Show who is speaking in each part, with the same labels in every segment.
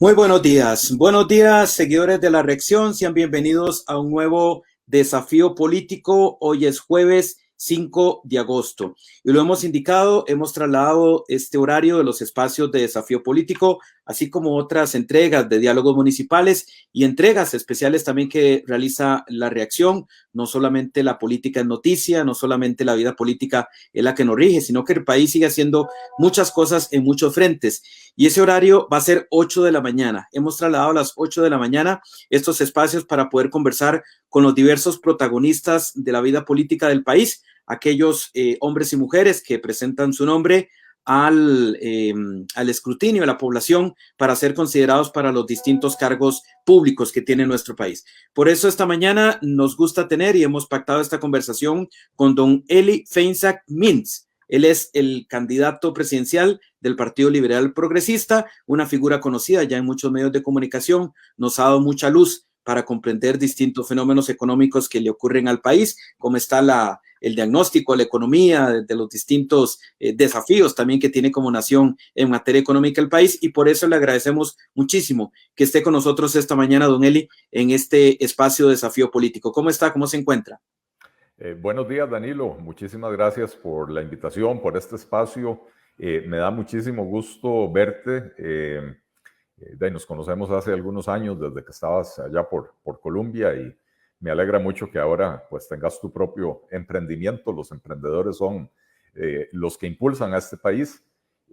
Speaker 1: Muy buenos días, seguidores de la reacción, sean bienvenidos a un nuevo desafío político. Hoy es jueves 5 de agosto y lo hemos indicado, hemos trasladado este horario de los espacios de desafío político, así como otras entregas de diálogos municipales y entregas especiales también que realiza la reacción. No solamente la política es noticia, no solamente la vida política es la que nos rige, sino que el país sigue haciendo muchas cosas en muchos frentes. Y ese horario va a ser 8 de la mañana. Hemos trasladado a las 8 de la mañana estos espacios para poder conversar con los diversos protagonistas de la vida política del país, aquellos hombres y mujeres que presentan su nombre al escrutinio de la población para ser considerados para los distintos cargos públicos que tiene nuestro país. Por eso esta mañana nos gusta tener y hemos pactado esta conversación con don Eli Feinsack Mintz. Él es el candidato presidencial del Partido Liberal Progresista, una figura conocida ya en muchos medios de comunicación, nos ha dado mucha luz para comprender distintos fenómenos económicos que le ocurren al país, cómo está el diagnóstico de la economía, de los distintos desafíos también que tiene como nación en materia económica el país, y por eso le agradecemos muchísimo que esté con nosotros esta mañana, don Eli, en este espacio de desafío político. ¿Cómo está? ¿Cómo se encuentra?
Speaker 2: Buenos días, Danilo. Muchísimas gracias por la invitación, por este espacio. Me da muchísimo gusto verte. Nos conocemos hace algunos años, desde que estabas allá por Colombia, y me alegra mucho que ahora pues tengas tu propio emprendimiento. Los emprendedores son los que impulsan a este país,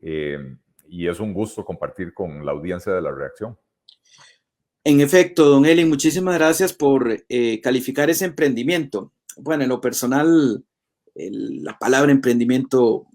Speaker 2: y es un gusto compartir con la audiencia de la reacción.
Speaker 1: En efecto, don Eli, muchísimas gracias por calificar ese emprendimiento. Bueno, en lo personal, la palabra emprendimiento,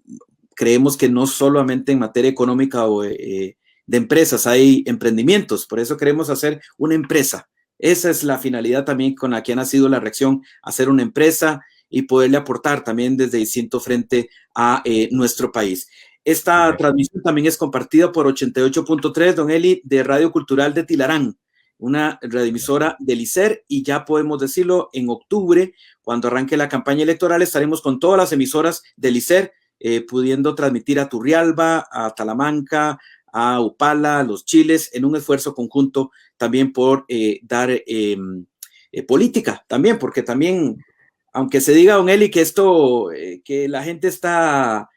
Speaker 1: creemos que no solamente en materia económica o de empresas hay emprendimientos, por eso queremos hacer una empresa. Esa es la finalidad también con la que ha nacido la reacción, hacer una empresa y poderle aportar también desde distinto frente a nuestro país. Esta transmisión también es compartida por 88.3, don Eli, de Radio Cultural de Tilarán, una radioemisora del ICER, y ya podemos decirlo, en octubre, cuando arranque la campaña electoral, estaremos con todas las emisoras del ICER, pudiendo transmitir a Turrialba, a Talamanca, a Upala, a Los Chiles, en un esfuerzo conjunto también por dar política, también, porque también, aunque se diga, don Eli, que esto, que la gente está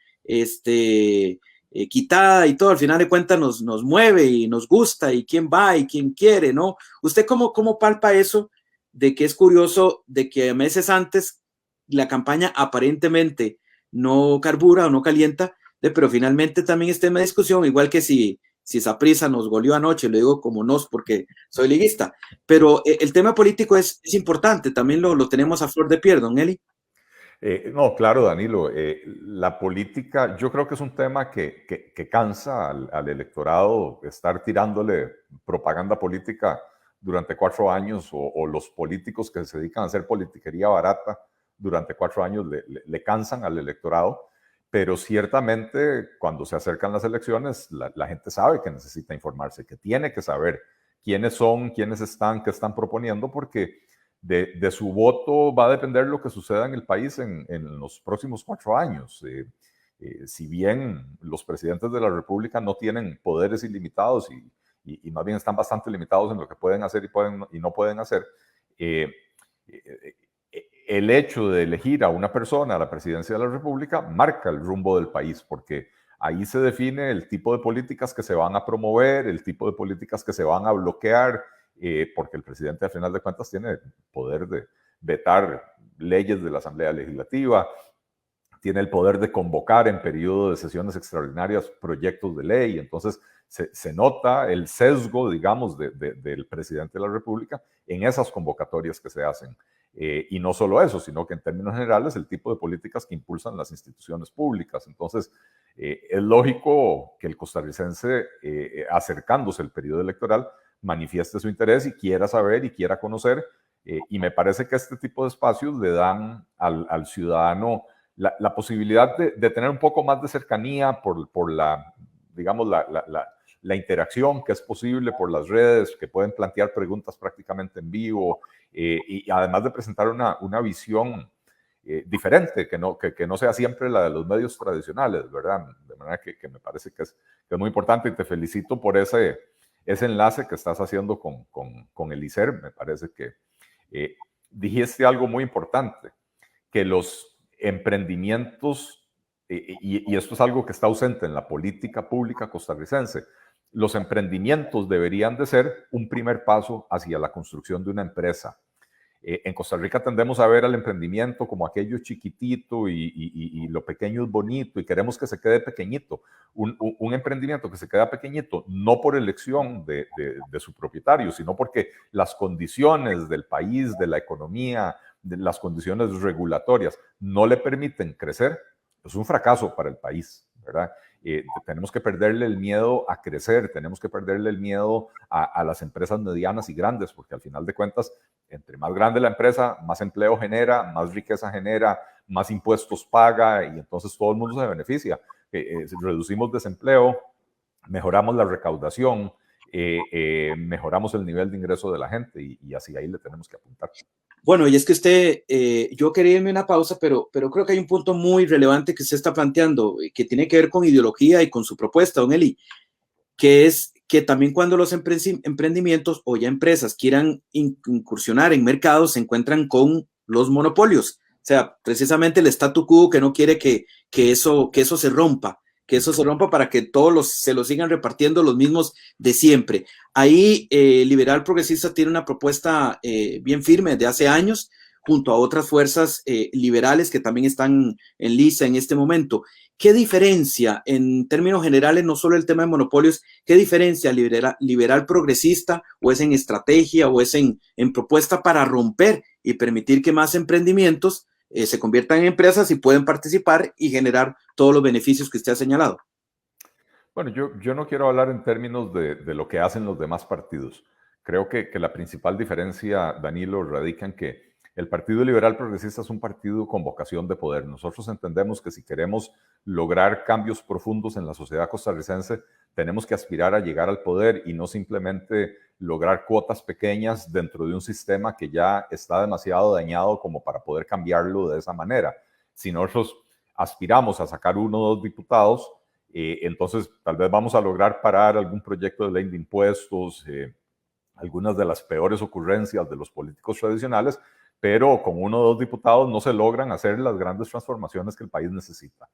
Speaker 1: quitada y todo, al final de cuentas nos mueve y nos gusta, y quién va y quién quiere, ¿no? ¿Usted cómo palpa eso de que es curioso de que meses antes la campaña aparentemente no carbura o no calienta, pero finalmente también está en la discusión, igual que si Saprissa nos goleó anoche, lo digo como nos porque soy liguista, pero el tema político es importante, también lo tenemos a flor de piel, don Eli.
Speaker 2: No, claro, Danilo. La política, yo creo que es un tema que cansa al electorado estar tirándole propaganda política durante 4 años, o los políticos que se dedican a hacer politiquería barata durante 4 años le cansan al electorado, pero ciertamente cuando se acercan las elecciones, la gente sabe que necesita informarse, que tiene que saber quiénes son, quiénes están, qué están proponiendo, porque de su voto va a depender lo que suceda en el país en los próximos 4 años. Si bien los presidentes de la República no tienen poderes ilimitados y más bien están bastante limitados en lo que pueden hacer y no pueden hacer, el hecho de elegir a una persona a la presidencia de la República marca el rumbo del país, porque ahí se define el tipo de políticas que se van a promover, el tipo de políticas que se van a bloquear, porque el presidente, al final de cuentas, tiene poder de vetar leyes de la Asamblea Legislativa, tiene el poder de convocar en periodo de sesiones extraordinarias proyectos de ley. Entonces se nota el sesgo, digamos, del presidente de la República en esas convocatorias que se hacen. Y no solo eso, sino que en términos generales el tipo de políticas que impulsan las instituciones públicas. Entonces es lógico que el costarricense, acercándose al periodo electoral, manifieste su interés y quiera saber y quiera conocer, y me parece que este tipo de espacios le dan al ciudadano la posibilidad de tener un poco más de cercanía por la, digamos, la interacción que es posible por las redes, que pueden plantear preguntas prácticamente en vivo, y además de presentar una visión diferente, que no sea siempre la de los medios tradicionales, ¿verdad? De manera que me parece que es muy importante, y te felicito por ese enlace que estás haciendo con el ICER, me parece que dijiste algo muy importante, que los emprendimientos, y esto es algo que está ausente en la política pública costarricense, los emprendimientos deberían de ser un primer paso hacia la construcción de una empresa. En Costa Rica tendemos a ver al emprendimiento como aquello chiquitito y lo pequeño es bonito y queremos que se quede pequeñito. Un emprendimiento que se queda pequeñito no por elección de su propietario, sino porque las condiciones del país, de la economía, de las condiciones regulatorias no le permiten crecer, es un fracaso para el país, ¿verdad? Tenemos que perderle el miedo a crecer, tenemos que perderle el miedo a las empresas medianas y grandes, porque al final de cuentas, entre más grande la empresa, más empleo genera, más riqueza genera, más impuestos paga y entonces todo el mundo se beneficia. Reducimos desempleo, mejoramos la recaudación, mejoramos el nivel de ingreso de la gente y así ahí le tenemos que apuntar.
Speaker 1: Bueno, y es que usted, yo quería irme a una pausa, pero creo que hay un punto muy relevante que usted está planteando, que tiene que ver con ideología y con su propuesta, don Eli, que es que también cuando los emprendimientos o ya empresas quieran incursionar en mercados, se encuentran con los monopolios. O sea, precisamente el statu quo que no quiere que eso se rompa, para que todos se lo sigan repartiendo los mismos de siempre. Ahí Liberal Progresista tiene una propuesta bien firme de hace años, junto a otras fuerzas liberales que también están en lista en este momento. ¿Qué diferencia en términos generales, no solo el tema de monopolios, qué diferencia liberal progresista o es en estrategia o es en propuesta para romper y permitir que más emprendimientos se conviertan en empresas y pueden participar y generar todos los beneficios que usted ha señalado?
Speaker 2: Bueno, yo no quiero hablar en términos de lo que hacen los demás partidos. Creo que la principal diferencia, Danilo, radica en que el Partido Liberal Progresista es un partido con vocación de poder. Nosotros entendemos que si queremos lograr cambios profundos en la sociedad costarricense, tenemos que aspirar a llegar al poder y no simplemente lograr cuotas pequeñas dentro de un sistema que ya está demasiado dañado como para poder cambiarlo de esa manera. Si nosotros aspiramos a sacar 1 o 2 diputados, entonces tal vez vamos a lograr parar algún proyecto de ley de impuestos, algunas de las peores ocurrencias de los políticos tradicionales, pero con 1 o 2 diputados no se logran hacer las grandes transformaciones que el país necesita.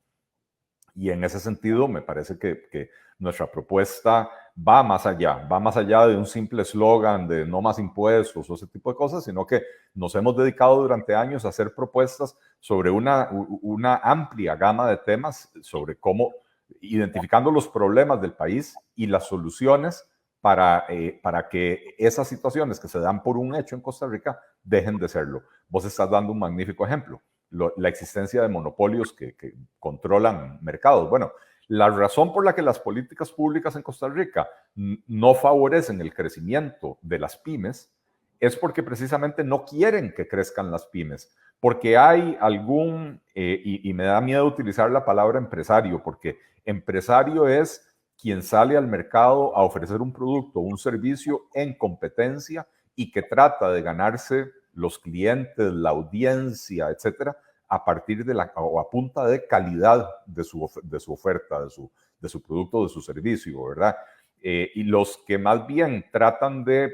Speaker 2: Y en ese sentido, me parece que nuestra propuesta va más allá de un simple eslogan de no más impuestos o ese tipo de cosas, sino que nos hemos dedicado durante años a hacer propuestas sobre una amplia gama de temas, sobre cómo identificando los problemas del país y las soluciones para que esas situaciones que se dan por un hecho en Costa Rica dejen de serlo. Vos estás dando un magnífico ejemplo, la existencia de monopolios que controlan mercados. Bueno, la razón por la que las políticas públicas en Costa Rica no favorecen el crecimiento de las pymes es porque precisamente no quieren que crezcan las pymes, porque hay algún, y me da miedo utilizar la palabra empresario, porque empresario es quien sale al mercado a ofrecer un producto o un servicio en competencia y que trata de ganarse los clientes, la audiencia, etcétera, a partir de o a punta de calidad de su oferta, de su producto, de su servicio, ¿verdad? Y los que más bien tratan de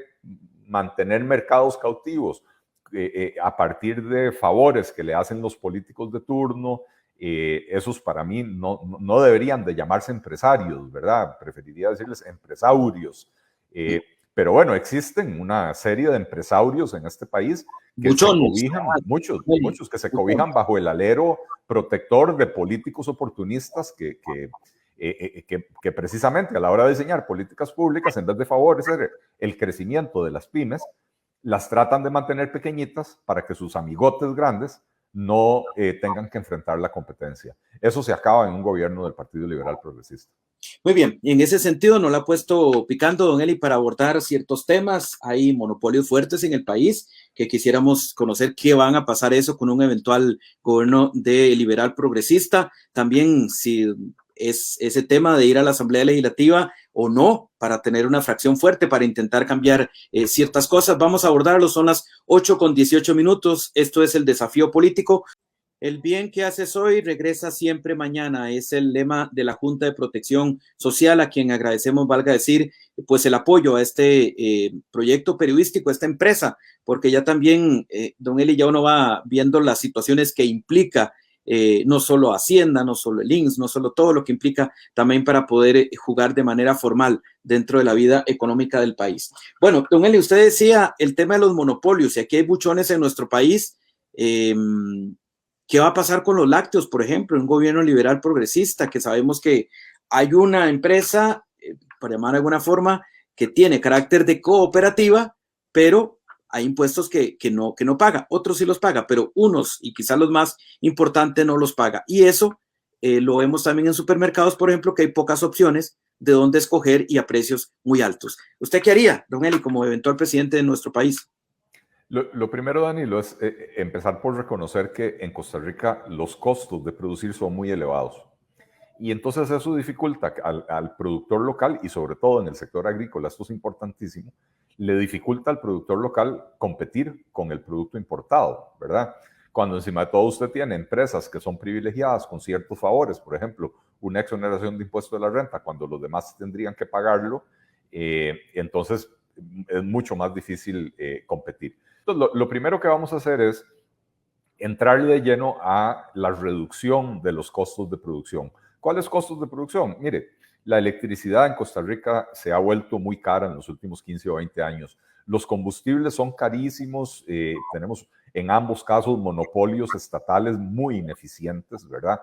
Speaker 2: mantener mercados cautivos a partir de favores que le hacen los políticos de turno, esos para mí no deberían de llamarse empresarios, ¿verdad? Preferiría decirles empresaurios. Pero bueno, existen una serie de empresarios en este país que muchos que se cobijan bajo el alero protector de políticos oportunistas que precisamente a la hora de diseñar políticas públicas, en vez de favorecer el crecimiento de las pymes, las tratan de mantener pequeñitas para que sus amigotes grandes no tengan que enfrentar la competencia. Eso se acaba en un gobierno del Partido Liberal Progresista.
Speaker 1: Muy bien, y en ese sentido no la ha puesto picando, don Eli, para abordar ciertos temas. Hay monopolios fuertes en el país que quisiéramos conocer qué van a pasar eso con un eventual gobierno de liberal progresista. También si es ese tema de ir a la Asamblea Legislativa o no, para tener una fracción fuerte, para intentar cambiar ciertas cosas. Vamos a abordarlo, son las 8:18. Esto es el desafío político. El bien que haces hoy regresa siempre mañana. Es el lema de la Junta de Protección Social, a quien agradecemos, valga decir, pues el apoyo a este proyecto periodístico, a esta empresa, porque ya también, don Eli, ya uno va viendo las situaciones que implica no solo Hacienda, no solo el INSS, no solo todo lo que implica también para poder jugar de manera formal dentro de la vida económica del país. Bueno, don Eli, usted decía el tema de los monopolios, y aquí hay buchones en nuestro país. ¿Qué va a pasar con los lácteos, por ejemplo, en un gobierno liberal progresista, que sabemos que hay una empresa, por llamar de alguna forma, que tiene carácter de cooperativa, pero hay impuestos que no paga, otros sí los paga, pero unos, y quizás los más importantes, no los paga. Y eso lo vemos también en supermercados, por ejemplo, que hay pocas opciones de dónde escoger y a precios muy altos. ¿Usted qué haría, don Eli, como eventual presidente de nuestro país?
Speaker 2: Lo primero, Danilo, es empezar por reconocer que en Costa Rica los costos de producir son muy elevados. Y entonces eso dificulta al productor local, y sobre todo en el sector agrícola, esto es importantísimo, le dificulta al productor local competir con el producto importado, ¿verdad? Cuando encima de todo usted tiene empresas que son privilegiadas con ciertos favores, por ejemplo, una exoneración de impuesto de la renta, cuando los demás tendrían que pagarlo, entonces es mucho más difícil competir. Entonces, lo primero que vamos a hacer es entrarle de lleno a la reducción de los costos de producción. ¿Cuáles costos de producción? Mire, la electricidad en Costa Rica se ha vuelto muy cara en los últimos 15 o 20 años. Los combustibles son carísimos. Tenemos en ambos casos monopolios estatales muy ineficientes, ¿verdad?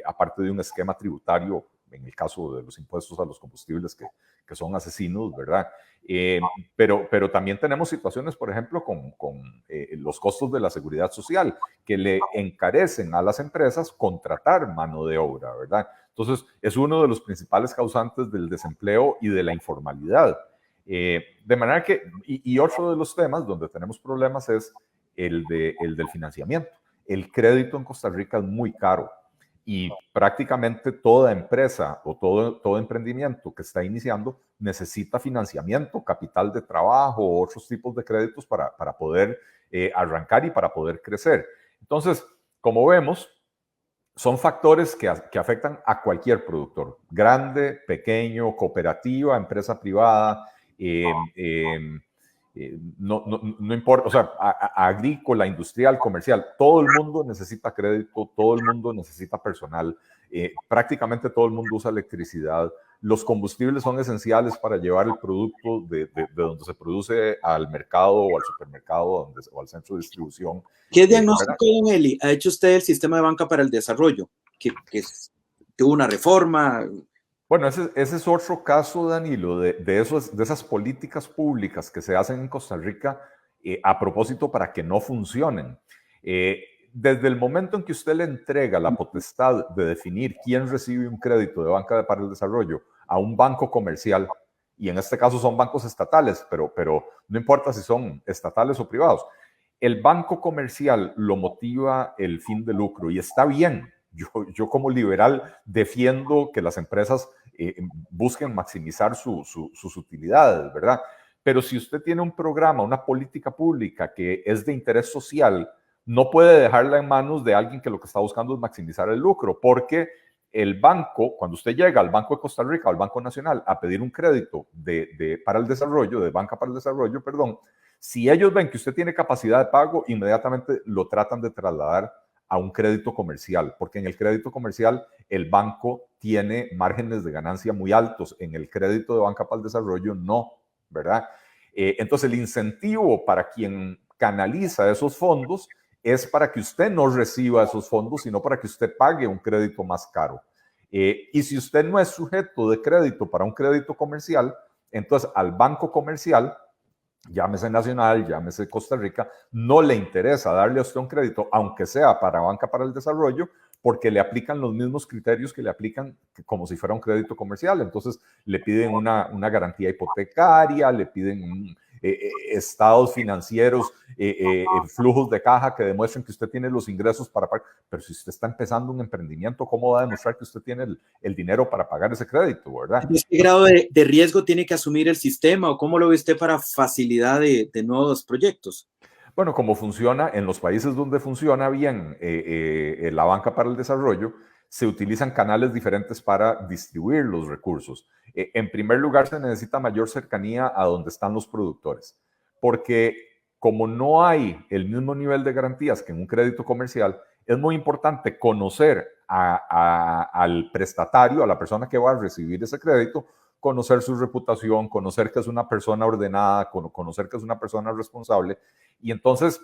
Speaker 2: Aparte de un esquema tributario, en el caso de los impuestos a los combustibles que son asesinos, ¿verdad? Pero también tenemos situaciones, por ejemplo, con los costos de la seguridad social, que le encarecen a las empresas contratar mano de obra, ¿verdad? Entonces, es uno de los principales causantes del desempleo y de la informalidad. De manera que, y otro de los temas donde tenemos problemas es el del financiamiento. El crédito en Costa Rica es muy caro. Y prácticamente toda empresa o todo emprendimiento que está iniciando necesita financiamiento, capital de trabajo o otros tipos de créditos para poder arrancar y para poder crecer. Entonces, como vemos, son factores que afectan a cualquier productor, grande, pequeño, cooperativa, empresa privada, no importa, o sea, agrícola, industrial, comercial, todo el mundo necesita crédito, todo el mundo necesita personal, prácticamente todo el mundo usa electricidad. Los combustibles son esenciales para llevar el producto de donde se produce al mercado o al supermercado o al centro de distribución.
Speaker 1: ¿Qué diagnóstico, don Eli, ha hecho usted del sistema de banca para el desarrollo? Que tuvo una reforma.
Speaker 2: Bueno, ese es otro caso, Danilo, de esas políticas públicas que se hacen en Costa Rica a propósito para que no funcionen. Desde el momento en que usted le entrega la potestad de definir quién recibe un crédito de banca para el desarrollo a un banco comercial, y en este caso son bancos estatales, pero no importa si son estatales o privados, el banco comercial lo motiva el fin de lucro y está bien. Yo como liberal defiendo que las empresas busquen maximizar sus utilidades, ¿verdad? Pero si usted tiene un programa, una política pública que es de interés social, no puede dejarla en manos de alguien que lo que está buscando es maximizar el lucro, porque el banco, cuando usted llega al Banco de Costa Rica, al Banco Nacional, a pedir un crédito para el desarrollo, de banca para el desarrollo, perdón, si ellos ven que usted tiene capacidad de pago, inmediatamente lo tratan de trasladar a un crédito comercial, porque en el crédito comercial el banco tiene márgenes de ganancia muy altos, en el crédito de banca para el desarrollo no, ¿verdad? Entonces el incentivo para quien canaliza esos fondos es para que usted no reciba esos fondos, sino para que usted pague un crédito más caro. Y si usted no es sujeto de crédito para un crédito comercial, entonces al banco comercial, llámese Nacional, llámese Costa Rica, no le interesa darle a usted un crédito, aunque sea para banca para el desarrollo, porque le aplican los mismos criterios que le aplican como si fuera un crédito comercial. Entonces le piden una garantía hipotecaria, le piden estados financieros, flujos de caja que demuestren que usted tiene los ingresos para pagar. Pero si usted está empezando un emprendimiento, ¿cómo va a demostrar que usted tiene el dinero para pagar ese crédito, verdad?
Speaker 1: ¿Qué grado de riesgo tiene que asumir el sistema o cómo lo ve usted para facilidad de nuevos proyectos?
Speaker 2: Bueno, como funciona en los países donde funciona bien la banca para el desarrollo, se utilizan canales diferentes para distribuir los recursos. En primer lugar, se necesita mayor cercanía a donde están los productores, porque como no hay el mismo nivel de garantías que en un crédito comercial, es muy importante conocer al prestatario, a la persona que va a recibir ese crédito, conocer su reputación, conocer que es una persona ordenada, conocer que es una persona responsable. Y entonces,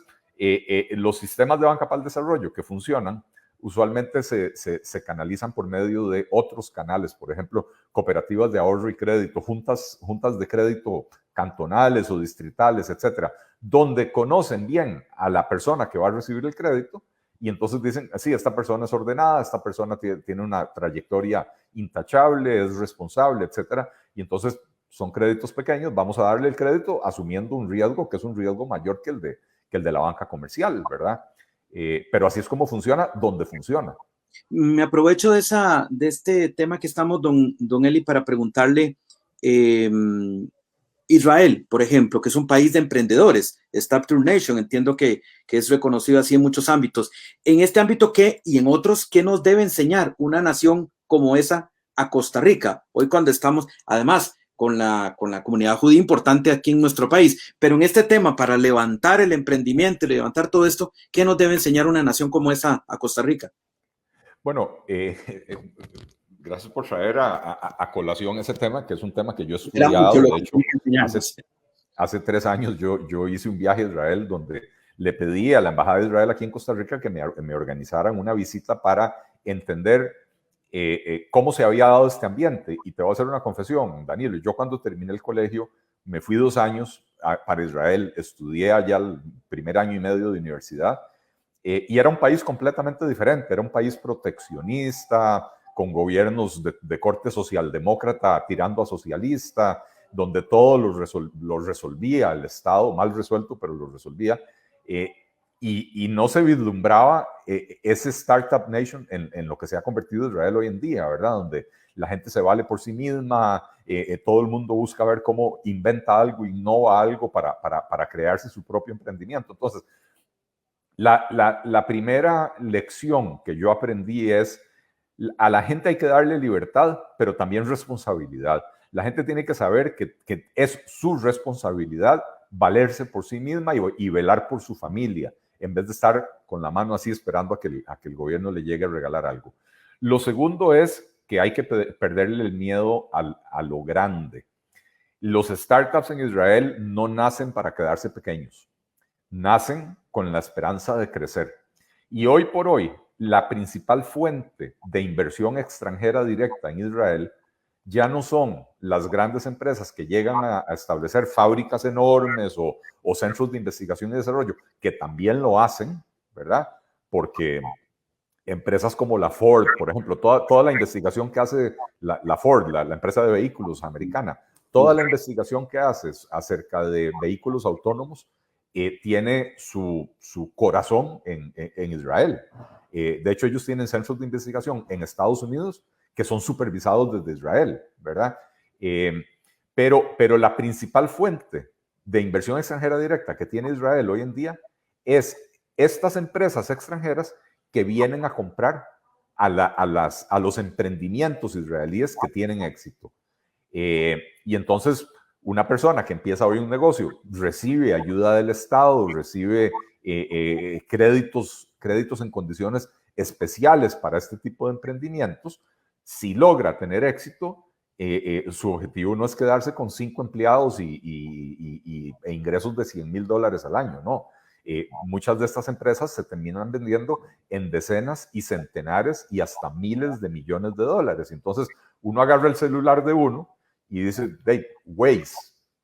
Speaker 2: los sistemas de banca para el desarrollo que funcionan, usualmente se canalizan por medio de otros canales, por ejemplo, cooperativas de ahorro y crédito, juntas de crédito cantonales o distritales, etcétera, donde conocen bien a la persona que va a recibir el crédito y entonces dicen, sí, esta persona es ordenada, esta persona tiene una trayectoria intachable, es responsable, etcétera, y entonces son créditos pequeños, vamos a darle el crédito asumiendo un riesgo que es un riesgo mayor que el de la banca comercial, ¿verdad? Pero así es como funciona, donde funciona.
Speaker 1: Me aprovecho de este tema que estamos, don Eli, para preguntarle, Israel, por ejemplo, que es un país de emprendedores, Startup Nation, entiendo que es reconocido así en muchos ámbitos. En este ámbito, ¿qué y en otros, qué nos debe enseñar una nación como esa a Costa Rica? Hoy cuando estamos, además, con la comunidad judía importante aquí en nuestro país, pero en este tema, para levantar el emprendimiento y levantar todo esto, ¿qué nos debe enseñar una nación como esa a Costa Rica?
Speaker 2: Bueno, gracias por traer a colación ese tema, que es un tema que yo he estudiado. De hecho, hace 3 años yo hice un viaje a Israel donde le pedí a la Embajada de Israel aquí en Costa Rica que me organizaran una visita para entender cómo se había dado este ambiente. Y te voy a hacer una confesión, Daniel. Yo cuando terminé el colegio me fui 2 años para Israel, estudié allá el primer año y medio de universidad. Y era un país completamente diferente, era un país proteccionista, con gobiernos de corte socialdemócrata tirando a socialista, donde todo lo resolvía el Estado, mal resuelto, pero lo resolvía. Y no se vislumbraba ese Startup Nation en lo que se ha convertido Israel hoy en día, ¿verdad? Donde la gente se vale por sí misma, todo el mundo busca ver cómo inventa algo, innova algo para crearse su propio emprendimiento. Entonces, la primera lección que yo aprendí es, a la gente hay que darle libertad, pero también responsabilidad. La gente tiene que saber que es su responsabilidad valerse por sí misma y velar por su familia, en vez de estar con la mano así esperando a que el gobierno le llegue a regalar algo. Lo segundo es que hay que perderle el miedo a lo grande. Los startups en Israel no nacen para quedarse pequeños. Nacen con la esperanza de crecer. Y hoy por hoy, la principal fuente de inversión extranjera directa en Israel ya no son las grandes empresas que llegan a establecer fábricas enormes o centros de investigación y desarrollo, que también lo hacen, ¿verdad? Porque empresas como la Ford, por ejemplo, toda la investigación que hace la Ford, la empresa de vehículos americana, toda la investigación que hace acerca de vehículos autónomos, tiene su corazón en Israel. De hecho, ellos tienen centros de investigación en Estados Unidos que son supervisados desde Israel, ¿verdad? Pero la principal fuente de inversión extranjera directa que tiene Israel hoy en día es estas empresas extranjeras que vienen a comprar a los emprendimientos israelíes que tienen éxito. Y entonces, una persona que empieza hoy un negocio recibe ayuda del Estado, recibe créditos en condiciones especiales para este tipo de emprendimientos. Si logra tener éxito, su objetivo no es quedarse con 5 empleados e ingresos de $100,000 al año, no. Muchas de estas empresas se terminan vendiendo en decenas y centenares y hasta miles de millones de dólares. Entonces, uno agarra el celular de uno y dice, hey, Waze,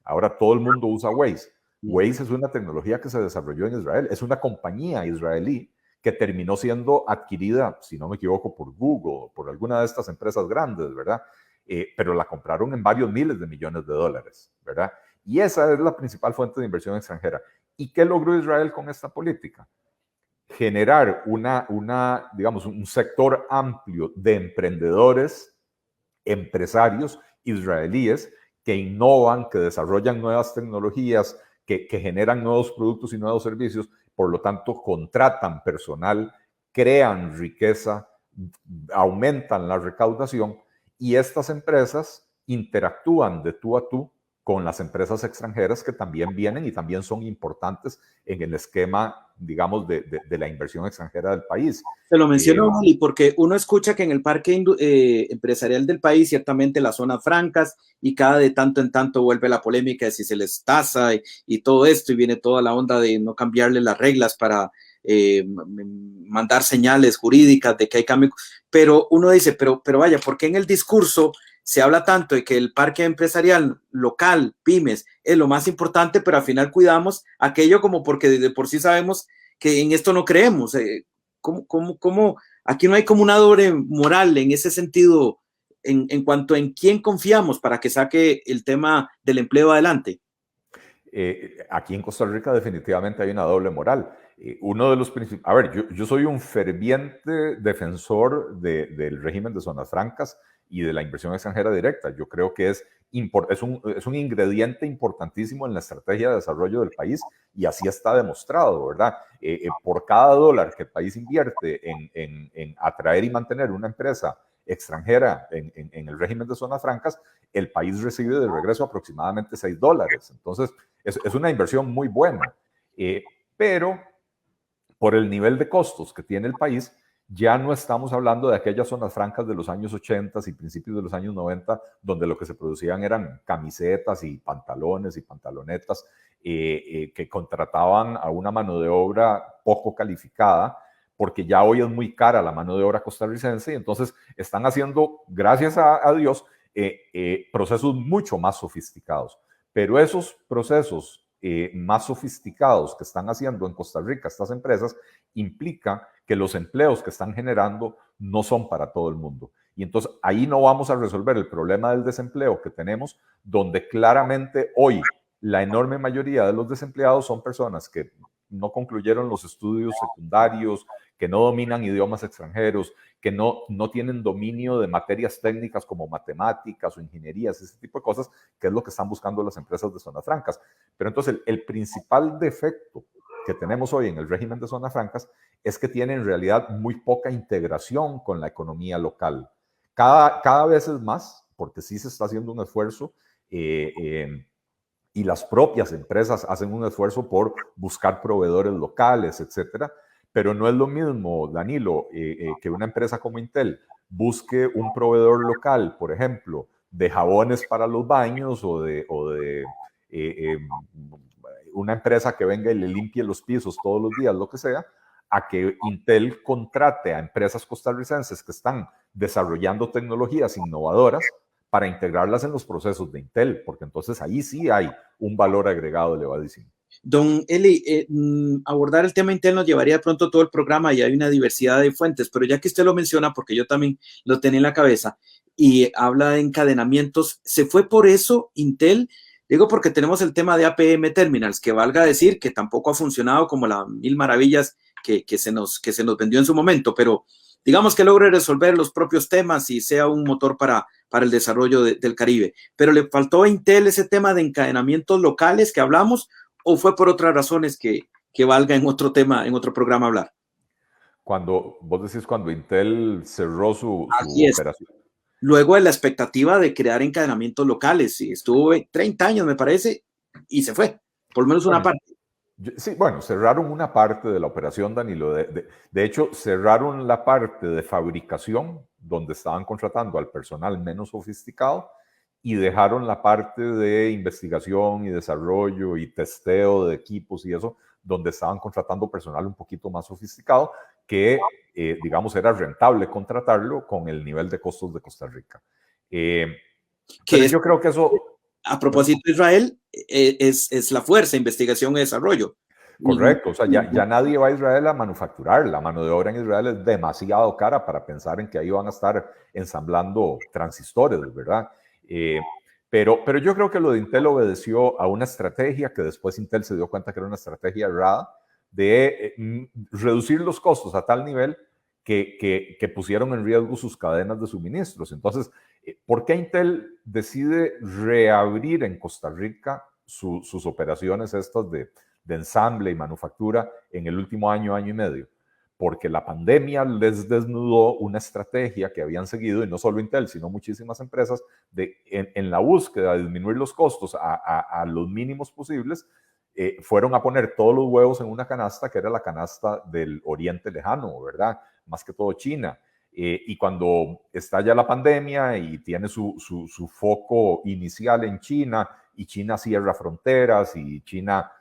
Speaker 2: ahora todo el mundo usa Waze. Waze es una tecnología que se desarrolló en Israel, es una compañía israelí que terminó siendo adquirida, si no me equivoco, por Google, por alguna de estas empresas grandes, ¿verdad? Pero la compraron en varios miles de millones de dólares, ¿verdad? Y esa es la principal fuente de inversión extranjera. ¿Y qué logró Israel con esta política? Generar digamos, un sector amplio de emprendedores, empresarios israelíes que innovan, que desarrollan nuevas tecnologías, que generan nuevos productos y nuevos servicios, por lo tanto contratan personal, crean riqueza, aumentan la recaudación y estas empresas interactúan de tú a tú con las empresas extranjeras que también vienen y también son importantes en el esquema, digamos, de la inversión extranjera del país.
Speaker 1: Se lo menciono, Oli, porque uno escucha que en el parque empresarial del país, ciertamente las zonas francas, y cada de tanto en tanto vuelve la polémica de si se les tasa y todo esto, y viene toda la onda de no cambiarle las reglas para mandar señales jurídicas de que hay cambio. Pero uno dice, pero vaya, ¿por qué en el discurso se habla tanto de que el parque empresarial local, pymes, es lo más importante, pero al final cuidamos aquello como porque de por sí sabemos que en esto no creemos? ¿Cómo? Aquí no hay como una doble moral en ese sentido en cuanto en quién confiamos para que saque el tema del empleo adelante.
Speaker 2: Aquí en Costa Rica definitivamente hay una doble moral. Uno de los principales, a ver, yo soy un ferviente defensor del régimen de zonas francas y de la inversión extranjera directa. Yo creo que es un ingrediente importantísimo en la estrategia de desarrollo del país y así está demostrado, ¿verdad? Por cada dólar que el país invierte en atraer y mantener una empresa extranjera en el régimen de zonas francas, el país recibe de regreso aproximadamente $6. Entonces, es una inversión muy buena. Pero por el nivel de costos que tiene el país, ya no estamos hablando de aquellas zonas francas de los años 80 y principios de los años 90, donde lo que se producían eran camisetas y pantalones y pantalonetas que contrataban a una mano de obra poco calificada, porque ya hoy es muy cara la mano de obra costarricense, y entonces están haciendo, gracias a Dios, procesos mucho más sofisticados. Pero esos procesos más sofisticados que están haciendo en Costa Rica estas empresas implica que los empleos que están generando no son para todo el mundo. Y entonces ahí no vamos a resolver el problema del desempleo que tenemos, donde claramente hoy la enorme mayoría de los desempleados son personas que no concluyeron los estudios secundarios, que no dominan idiomas extranjeros, que no tienen dominio de materias técnicas como matemáticas o ingenierías, ese tipo de cosas, que es lo que están buscando las empresas de zonas francas. Pero entonces el principal defecto que tenemos hoy en el régimen de zonas francas es que tiene en realidad muy poca integración con la economía local. Cada vez es más, porque sí se está haciendo un esfuerzo y las propias empresas hacen un esfuerzo por buscar proveedores locales, etcétera. Pero no es lo mismo, Danilo, que una empresa como Intel busque un proveedor local, por ejemplo, de jabones para los baños o de una empresa que venga y le limpie los pisos todos los días, lo que sea, a que Intel contrate a empresas costarricenses que están desarrollando tecnologías innovadoras para integrarlas en los procesos de Intel, porque entonces ahí sí hay un valor agregado elevadísimo.
Speaker 1: Don Eli, abordar el tema Intel nos llevaría de pronto todo el programa y hay una diversidad de fuentes, pero ya que usted lo menciona, porque yo también lo tenía en la cabeza, y habla de encadenamientos, ¿se fue por eso Intel? Digo porque tenemos el tema de APM Terminals, que valga decir que tampoco ha funcionado como las mil maravillas que se nos vendió en su momento, pero digamos que logre resolver los propios temas y sea un motor para el desarrollo del Caribe. Pero le faltó a Intel ese tema de encadenamientos locales que hablamos, ¿o fue por otras razones que valga en otro tema, en otro programa hablar?
Speaker 2: Cuando vos decís cuando Intel cerró su operación.
Speaker 1: Luego de la expectativa de crear encadenamientos locales, y estuvo 30 años, me parece, y se fue, por lo menos una parte.
Speaker 2: Sí, bueno, cerraron una parte de la operación, Danilo. De hecho, cerraron la parte de fabricación, donde estaban contratando al personal menos sofisticado, y dejaron la parte de investigación y desarrollo y testeo de equipos y eso, donde estaban contratando personal un poquito más sofisticado, que, digamos, era rentable contratarlo con el nivel de costos de Costa Rica. Pero yo creo que eso...
Speaker 1: A propósito de Israel, es la fuerza, investigación y desarrollo.
Speaker 2: Correcto, o sea, ya nadie va a Israel a manufacturar. La mano de obra en Israel es demasiado cara para pensar en que ahí van a estar ensamblando transistores, ¿verdad? Pero yo creo que lo de Intel obedeció a una estrategia que después Intel se dio cuenta que era una estrategia errada de reducir los costos a tal nivel que pusieron en riesgo sus cadenas de suministros. Entonces, ¿por qué Intel decide reabrir en Costa Rica sus operaciones estas de ensamble y manufactura en el último año y medio? porque la pandemia les desnudó una estrategia que habían seguido, y no solo Intel, sino muchísimas empresas, en la búsqueda de disminuir los costos a los mínimos posibles. Fueron a poner todos los huevos en una canasta, que era la canasta del Oriente Lejano, ¿verdad? Más que todo China. Y cuando estalla la pandemia y tiene su foco inicial en China, y China cierra fronteras, y China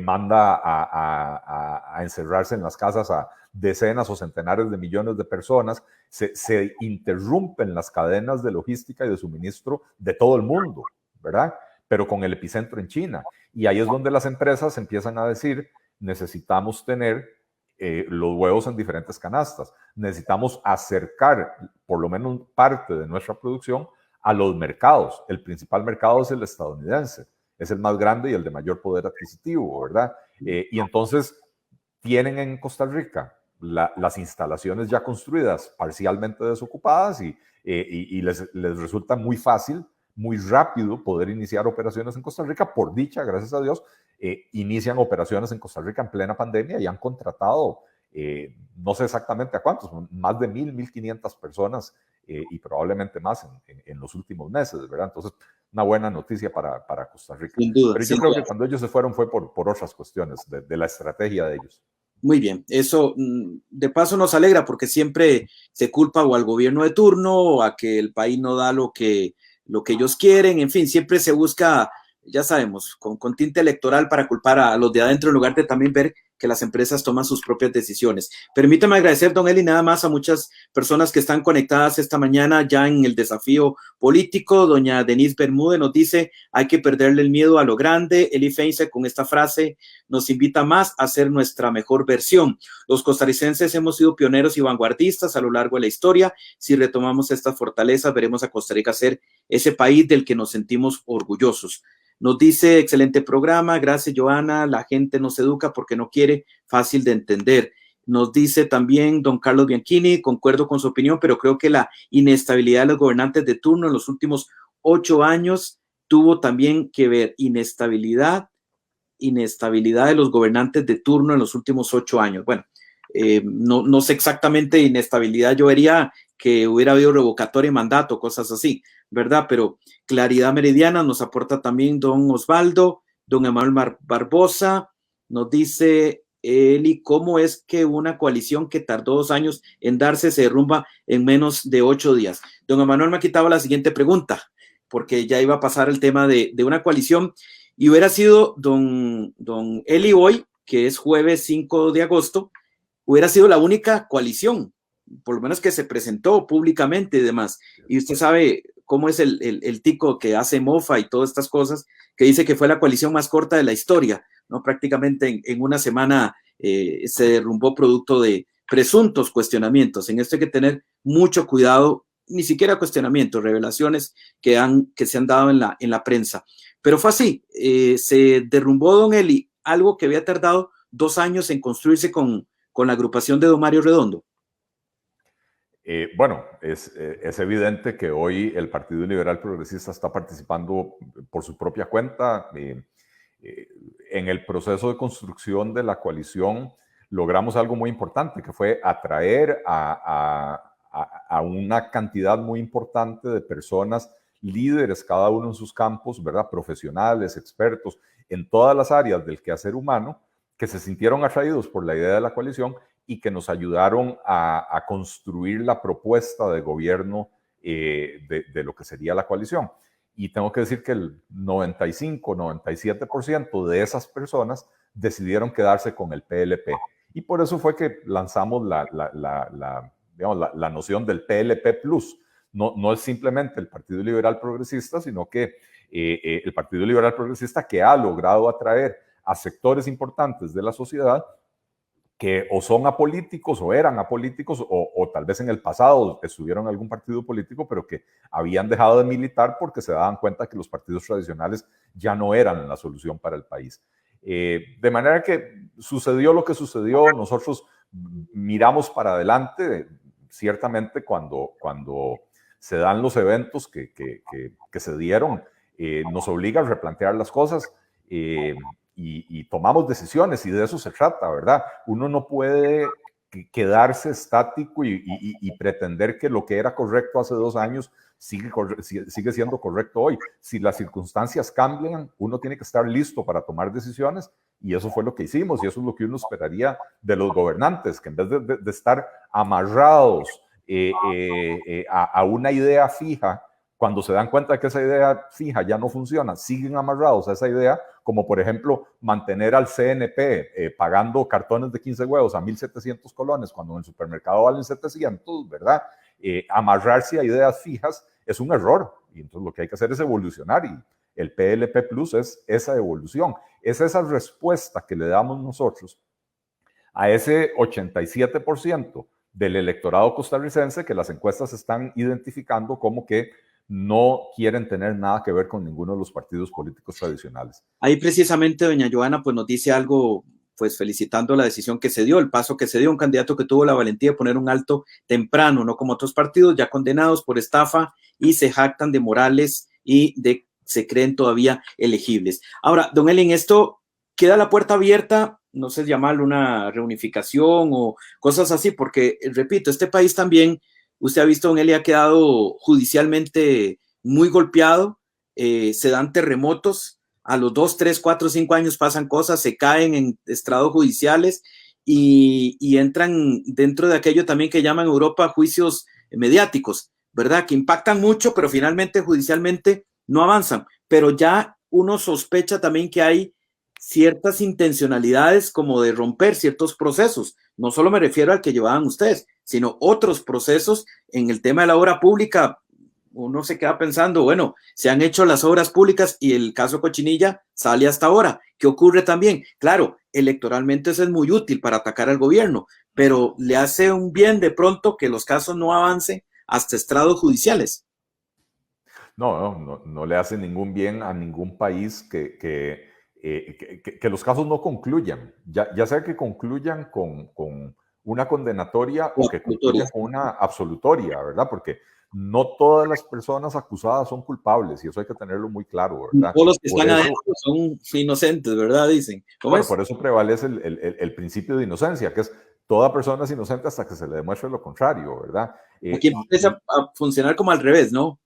Speaker 2: manda a encerrarse en las casas a decenas o centenares de millones de personas, se interrumpen las cadenas de logística y de suministro de todo el mundo, ¿verdad? Pero con el epicentro en China. Y ahí es donde las empresas empiezan a decir, necesitamos tener los huevos en diferentes canastas. Necesitamos acercar por lo menos parte de nuestra producción a los mercados. El principal mercado es el estadounidense. Es el más grande y el de mayor poder adquisitivo, ¿verdad? Y entonces tienen en Costa Rica las instalaciones ya construidas, parcialmente desocupadas, y les resulta muy fácil, muy rápido poder iniciar operaciones en Costa Rica. Por dicha, gracias a Dios, inician operaciones en Costa Rica en plena pandemia y han contratado, no sé exactamente a cuántos, más de 1,500 personas, y probablemente más en los últimos meses, ¿verdad? Entonces, una buena noticia para Costa Rica.
Speaker 1: Sin duda.
Speaker 2: Pero yo creo que cuando ellos se fueron fue por otras cuestiones de la estrategia de ellos.
Speaker 1: Muy bien, eso de paso nos alegra, porque siempre se culpa o al gobierno de turno o a que el país no da lo que ellos quieren. En fin, siempre se busca, ya sabemos, con tinte electoral, para culpar a los de adentro, en lugar de también ver que las empresas toman sus propias decisiones. Permítame agradecer, don Eli, nada más a muchas personas que están conectadas esta mañana ya en el desafío político. Doña Denise Bermúdez nos dice, hay que perderle el miedo a lo grande. Eli Feinse, con esta frase, nos invita más a ser nuestra mejor versión. Los costarricenses hemos sido pioneros y vanguardistas a lo largo de la historia. Si retomamos estas fortalezas, veremos a Costa Rica ser ese país del que nos sentimos orgullosos. Nos dice, excelente programa, gracias Joana, la gente no se educa porque no quiere, fácil de entender. Nos dice también don Carlos Bianchini, concuerdo con su opinión, pero creo que la inestabilidad de los gobernantes de turno en los últimos 8 años tuvo también que ver. Inestabilidad de los gobernantes de turno en los últimos 8 años. Bueno, no sé exactamente inestabilidad, yo vería que hubiera habido revocatoria de mandato, cosas así, ¿verdad? Pero claridad meridiana nos aporta también don Osvaldo, don Emanuel Barbosa, nos dice Eli, ¿cómo es que una coalición que tardó 2 años en darse se derrumba en menos de 8 días? Don Emanuel me ha quitado la siguiente pregunta, porque ya iba a pasar el tema de una coalición, y hubiera sido don Eli hoy, que es jueves 5 de agosto, hubiera sido la única coalición, por lo menos que se presentó públicamente y demás. Y usted sabe cómo es el tico que hace mofa y todas estas cosas, que dice que fue la coalición más corta de la historia, ¿no? Prácticamente en una semana se derrumbó producto de presuntos cuestionamientos. En esto hay que tener mucho cuidado, ni siquiera cuestionamientos, revelaciones que se han dado en la prensa. Pero fue así, se derrumbó, don Eli, algo que había tardado 2 años en construirse con la agrupación de don Mario Redondo.
Speaker 2: Bueno, es evidente que hoy el Partido Liberal Progresista está participando por su propia cuenta. En el proceso de construcción de la coalición logramos algo muy importante, que fue atraer a una cantidad muy importante de personas, líderes cada uno en sus campos, ¿verdad? Profesionales, expertos en todas las áreas del quehacer humano, que se sintieron atraídos por la idea de la coalición y que nos ayudaron a construir la propuesta de gobierno de lo que sería la coalición. Y tengo que decir que el 95-97% de esas personas decidieron quedarse con el PLP. Y por eso fue que lanzamos la noción del PLP Plus. No es simplemente el Partido Liberal Progresista, sino que el Partido Liberal Progresista, que ha logrado atraer a sectores importantes de la sociedad que o son apolíticos o eran apolíticos o tal vez en el pasado estuvieron en algún partido político, pero que habían dejado de militar porque se daban cuenta que los partidos tradicionales ya no eran la solución para el país. De manera que sucedió lo que sucedió. Nosotros miramos para adelante, ciertamente cuando se dan los eventos que se dieron, nos obliga a replantear las cosas, y tomamos decisiones y de eso se trata, ¿verdad? Uno no puede quedarse estático y pretender que lo que era correcto hace 2 años sigue siendo correcto hoy. Si las circunstancias cambian, uno tiene que estar listo para tomar decisiones y eso fue lo que hicimos y eso es lo que uno esperaría de los gobernantes, que en vez de estar amarrados a una idea fija, cuando se dan cuenta de que esa idea fija ya no funciona, siguen amarrados a esa idea, como por ejemplo mantener al CNP pagando cartones de 15 huevos a 1.700 colones cuando en el supermercado valen 700, ¿verdad? Amarrarse a ideas fijas es un error y entonces lo que hay que hacer es evolucionar y el PLP Plus es esa evolución, es esa respuesta que le damos nosotros a ese 87% del electorado costarricense que las encuestas están identificando como que no quieren tener nada que ver con ninguno de los partidos políticos tradicionales.
Speaker 1: Ahí precisamente doña Joana pues nos dice algo, pues felicitando la decisión que se dio, el paso que se dio, un candidato que tuvo la valentía de poner un alto temprano, no como otros partidos ya condenados por estafa y se jactan de morales y se creen todavía elegibles. Ahora, don Eli, en esto queda la puerta abierta, no sé llamarlo una reunificación o cosas así, porque repito, este país también, usted ha visto, don Eli, ha quedado judicialmente muy golpeado, se dan terremotos, a los 2, 3, 4, 5 años pasan cosas, se caen en estrados judiciales y entran dentro de aquello también que llaman en Europa juicios mediáticos, ¿verdad? Que impactan mucho, pero finalmente judicialmente no avanzan. Pero ya uno sospecha también que hay ciertas intencionalidades como de romper ciertos procesos. No solo me refiero al que llevaban ustedes, sino otros procesos en el tema de la obra pública. Uno se queda pensando, bueno, se han hecho las obras públicas y el caso Cochinilla sale hasta ahora. ¿Qué ocurre también? Claro, electoralmente eso es muy útil para atacar al gobierno, pero le hace un bien de pronto que los casos no avancen hasta estrados judiciales.
Speaker 2: No le hace ningún bien a ningún país que los casos no concluyan, ya sea que concluyan con una condenatoria o que concluyan con una absolutoria, ¿verdad? Porque no todas las personas acusadas son culpables y eso hay que tenerlo muy claro, ¿verdad?
Speaker 1: Todos los que están adentro son inocentes, ¿verdad? Dicen.
Speaker 2: Bueno, por eso prevalece el principio de inocencia, que es toda persona es inocente hasta que se le demuestre lo contrario, ¿verdad?
Speaker 1: Aquí empieza a funcionar como al revés, ¿no?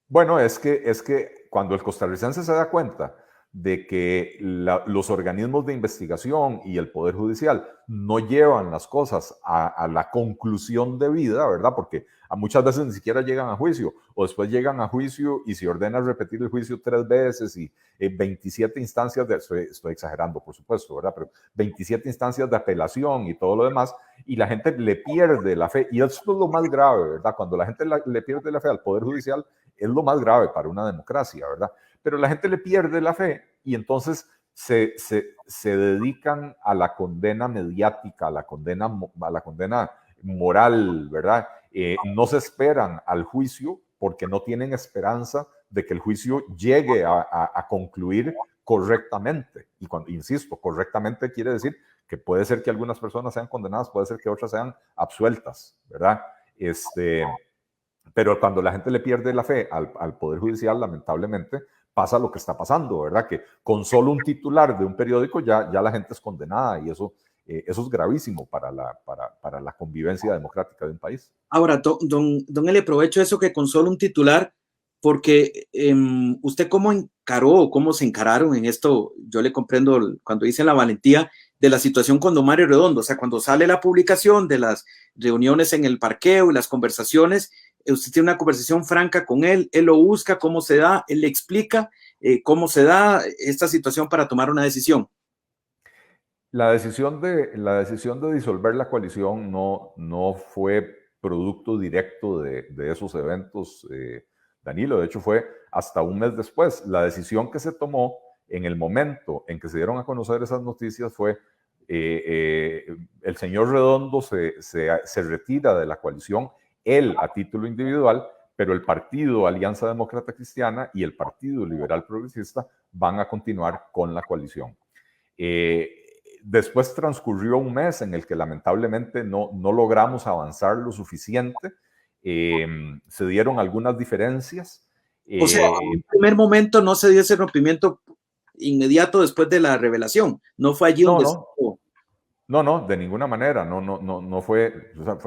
Speaker 2: Bueno, es que cuando el costarricense se da cuenta de que los organismos de investigación y el Poder Judicial no llevan las cosas a la conclusión debida, ¿verdad? Porque muchas veces ni siquiera llegan a juicio, o después llegan a juicio y se ordena repetir el juicio 3 veces y 27 instancias estoy exagerando, por supuesto, ¿verdad? Pero 27 instancias de apelación y todo lo demás, y la gente le pierde la fe, y eso es lo más grave, ¿verdad? Cuando la gente le pierde la fe al Poder Judicial, es lo más grave para una democracia, ¿verdad? Pero la gente le pierde la fe y entonces se dedican a la condena mediática, a la condena moral, ¿verdad? No se esperan al juicio porque no tienen esperanza de que el juicio llegue a concluir correctamente. Y cuando, insisto, correctamente quiere decir que puede ser que algunas personas sean condenadas, puede ser que otras sean absueltas, ¿verdad? Pero cuando la gente le pierde la fe al Poder Judicial, lamentablemente, pasa lo que está pasando, ¿verdad? Que con solo un titular de un periódico ya la gente es condenada y eso es gravísimo para la convivencia democrática de un país.
Speaker 1: Ahora, don Eli, aprovecho eso que con solo un titular, porque usted cómo encaró, cómo se encararon en esto, yo le comprendo cuando dice la valentía de la situación con don Mario Redondo, o sea, cuando sale la publicación de las reuniones en el parqueo y las conversaciones, usted tiene una conversación franca con él lo busca, cómo se da, él le explica cómo se da esta situación para tomar una decisión.
Speaker 2: La decisión de disolver la coalición no fue producto directo de esos eventos, Danilo. De hecho, fue hasta un mes después. La decisión que se tomó en el momento en que se dieron a conocer esas noticias fue el señor Redondo se retira de la coalición, él a título individual, pero el partido Alianza Demócrata Cristiana y el Partido Liberal Progresista van a continuar con la coalición. Después transcurrió un mes en el que lamentablemente no logramos avanzar lo suficiente. Se dieron algunas diferencias.
Speaker 1: O sea, en el primer momento no se dio ese rompimiento inmediato después de la revelación. No fue allí donde estuvo.
Speaker 2: No, de ninguna manera. No fue. O sea,